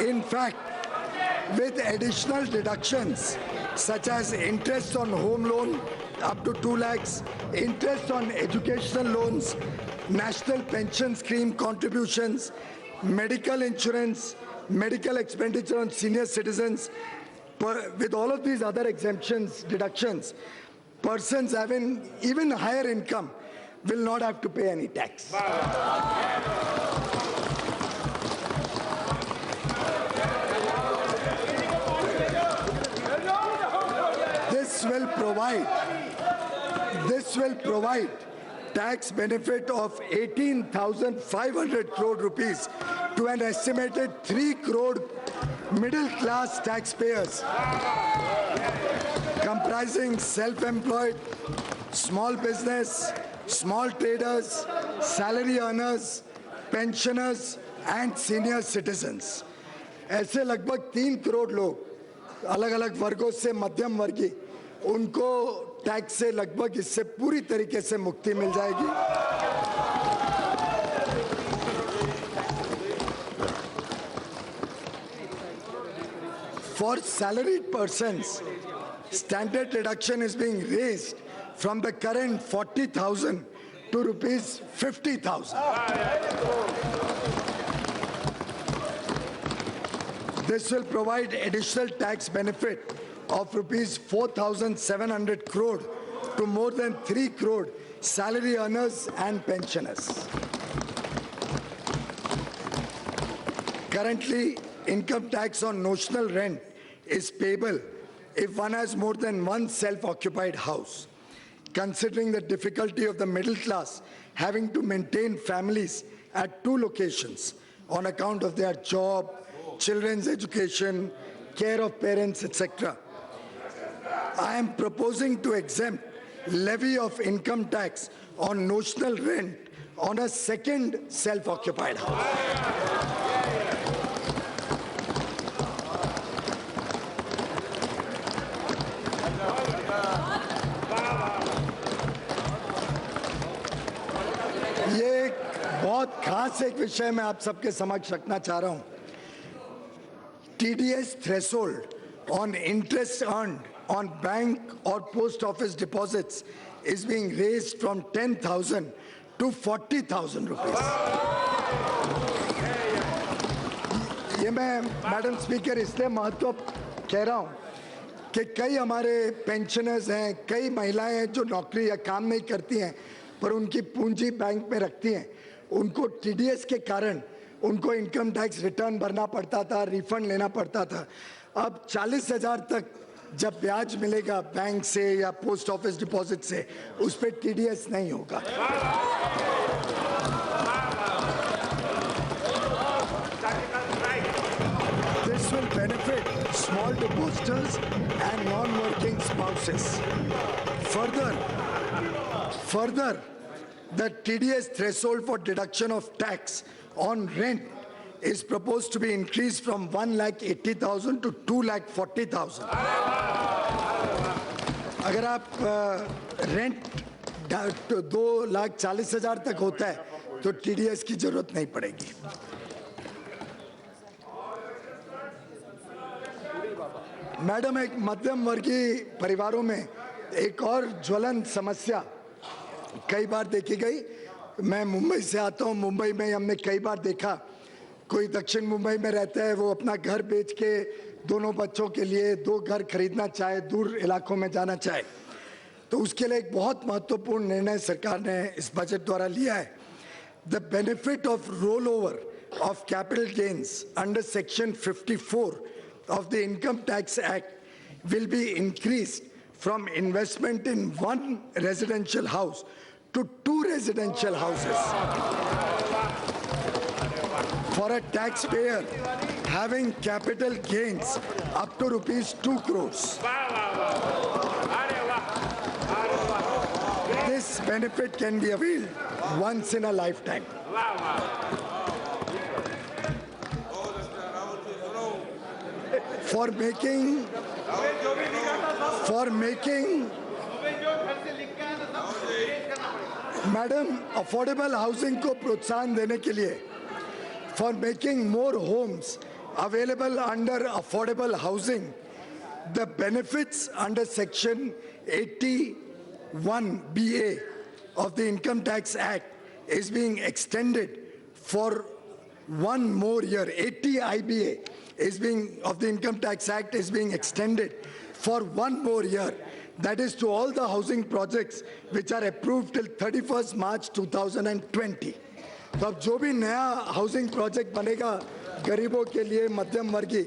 In fact, with additional deductions such as interest on home loan up to 2 lakhs, interest on educational loans, national pension scheme contributions, medical insurance, medical expenditure on senior citizens, with all of these other exemptions, deductions, persons having even higher income will not have to pay any tax. This will provide tax benefit of 18,500 crore rupees to an estimated 3 crore middle-class taxpayers comprising self-employed, small business, small traders, salary earners, pensioners and senior citizens. ऐसे लगभग 3 करोड़ लोग अलग-अलग वर्गों से मध्यम वर्गीय उनको tax से लगभग इससे पूरी तरीके से मुक्ति मिल जाएगी. For salaried persons, standard deduction is being raised from the current 40,000 to rupees 50,000. This will provide additional tax benefit of rupees 4,700 crore to more than 3 crore salary earners and pensioners. Currently, income tax on notional rent is payable if one has more than one self-occupied house. Considering the difficulty of the middle class having to maintain families at 2 locations on account of their job, children's education, care of parents, etc., I am proposing to exempt levy of income tax on notional rent on a second self-occupied house. ये एक बहुत खास एक विषय मैं आप सबके समक्ष रखना चाह रहा हूं. TDS threshold on interest earned on bank or post office deposits is being raised from 10,000 to 40,000 rupees. ये मैं मैडम स्पीकर इसलिए महत्व कह रहा हूं कि कई हमारे पेंशनर्स हैं, कई महिलाएं हैं जो नौकरी या काम नहीं करती हैं पर उनकी पूंजी बैंक में रखती हैं. उनको TDS के कारण उनको इनकम टैक्स रिटर्न भरना पड़ता था, रिफंड लेना पड़ता था. अब 40,000 तक जब ब्याज मिलेगा बैंक से या पोस्ट ऑफिस डिपॉजिट से, उस पर TDS नहीं होगा. This will benefit small depositors and non-working spouses. Further, the TDS threshold for deduction of tax on rent is proposed to be increased from 1,80,000 to 2,40,000. अगर आप रेंट 2,40,000 तक होता है तो TDS की जरूरत नहीं पड़ेगी. मैडम, एक मध्यम वर्गीय परिवारों में एक और ज्वलन समस्या कई बार देखी गई. मैं मुंबई से आता हूं. मुंबई में हमने कई बार देखा कोई दक्षिण मुंबई में रहता है, वो अपना घर बेच के दोनों बच्चों के लिए 2 घर खरीदना चाहे, दूर इलाकों में जाना चाहे, तो उसके लिए एक बहुत महत्वपूर्ण निर्णय सरकार ने इस बजट द्वारा लिया है. The benefit of roll over of capital gains under section 54 of the Income Tax Act will be increased from investment in 1 residential house to 2 residential houses for a taxpayer having capital gains up to rupees 2 crores. This benefit can be availed once in a lifetime. For making madam affordable housing को प्रोत्साहन देने के लिए, for making more homes available under affordable housing, the benefits under section 81BA of the Income Tax Act is being extended for 1 more year. 80 IBA of the Income Tax Act is being extended for 1 more year. That is to all the housing projects which are approved till 31st March 2020. तो अब जो भी नया housing project बनेगा गरीबों के लिए, मध्यम वर्गीय,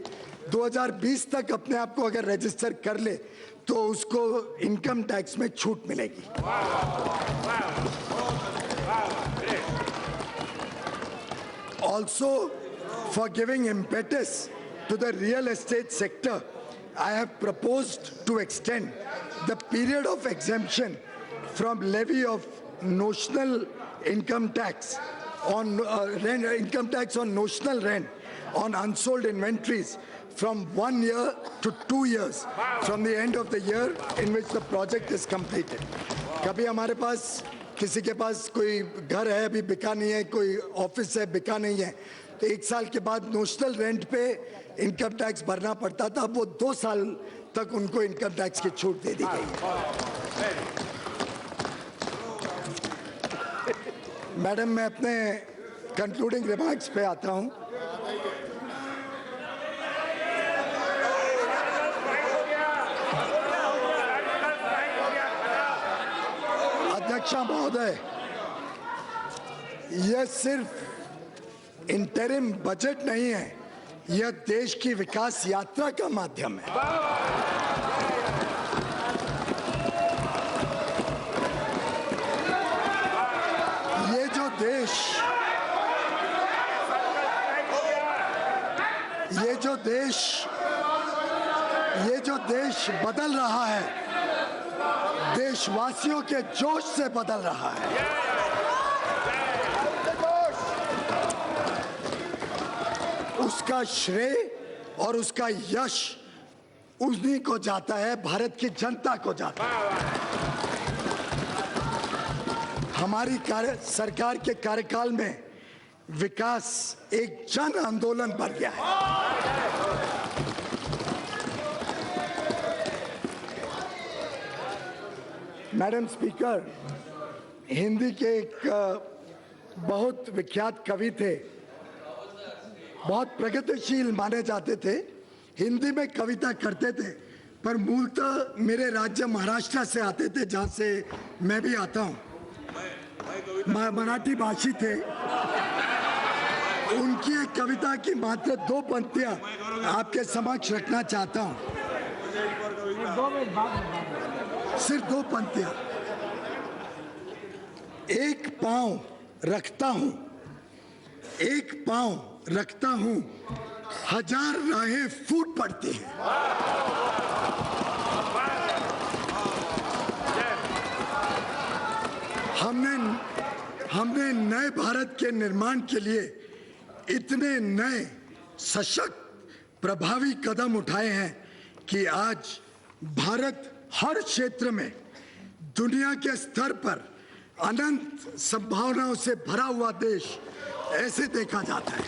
2020 तक अपने आप को अगर रजिस्टर कर ले तो उसको इनकम टैक्स में छूट मिलेगी. Also, for giving impetus to the real estate sector, I have proposed to extend the period of exemption from levy of notional income tax on income tax on notional rent on unsold inventories from 1 year to 2 years from the end of the year in which the project is completed. कभी हमारे पास किसी के पास कोई घर है अभी बिका नहीं है, कोई ऑफिस है बिका नहीं है, तो 1 साल के बाद नोशनल रेंट पे इनकम टैक्स भरना पड़ता था. अब वो 2 साल तक उनको इनकम टैक्स की छूट दे दी गई है. मैडम, मैं अपने कंक्लूडिंग रिमार्क्स पे आता हूं. अध्यक्ष महोदय, यह सिर्फ इंटरिम बजट नहीं है, यह देश की विकास यात्रा का माध्यम है. ये जो देश बदल रहा है, देशवासियों के जोश से बदल रहा है. उसका श्रेय और उसका यश उन्हीं को जाता है, भारत की जनता को जाता है। हमारी सरकार के कार्यकाल में विकास एक जन आंदोलन बन गया है। मैडम स्पीकर, हिंदी के एक बहुत विख्यात कवि थे, बहुत प्रगतिशील माने जाते थे, हिंदी में कविता करते थे, पर मूलतः मेरे राज्य महाराष्ट्र से आते थे, जहां से मैं भी आता हूं। मराठी भाषी थे। उनकी एक कविता की मात्र 2 पंक्तियां आपके समक्ष रखना चाहता हूं, सिर्फ 2 पंक्तियां। एक पांव रखता हूं, एक पांव रखता हूं, हजार राहें फूट पड़ती हैं। हमने नए भारत के निर्माण के लिए इतने नए सशक्त प्रभावी कदम उठाए हैं कि आज भारत हर क्षेत्र में दुनिया के स्तर पर अनंत संभावनाओं से भरा हुआ देश ऐसे देखा जाता है।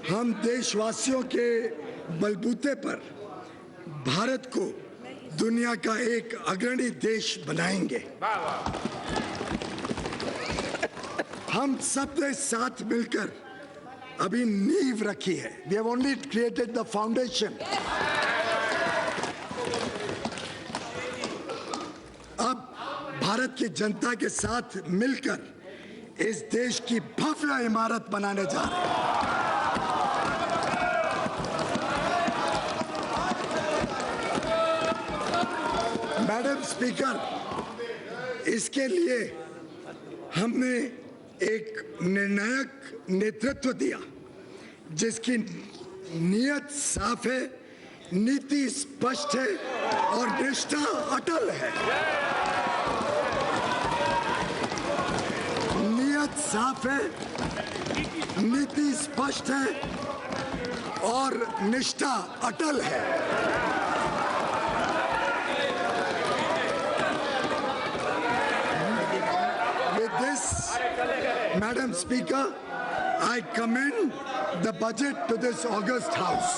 हम देशवासियों के बलबूते पर भारत को दुनिया का एक अग्रणी देश बनाएंगे। हम सब ने साथ मिलकर अभी नींव रखी है। We have only created the foundation. अब भारत की जनता के साथ मिलकर इस देश की भव्य इमारत बनाने जा रहे हैं। मैडम स्पीकर, इसके लिए हमने एक निर्णायक नेतृत्व दिया, जिसकी नीयत साफ है, नीति स्पष्ट है और निष्ठा अटल है। नीयत साफ है, नीति स्पष्ट है और निष्ठा अटल है। Madam Speaker, I commend the budget to this august House.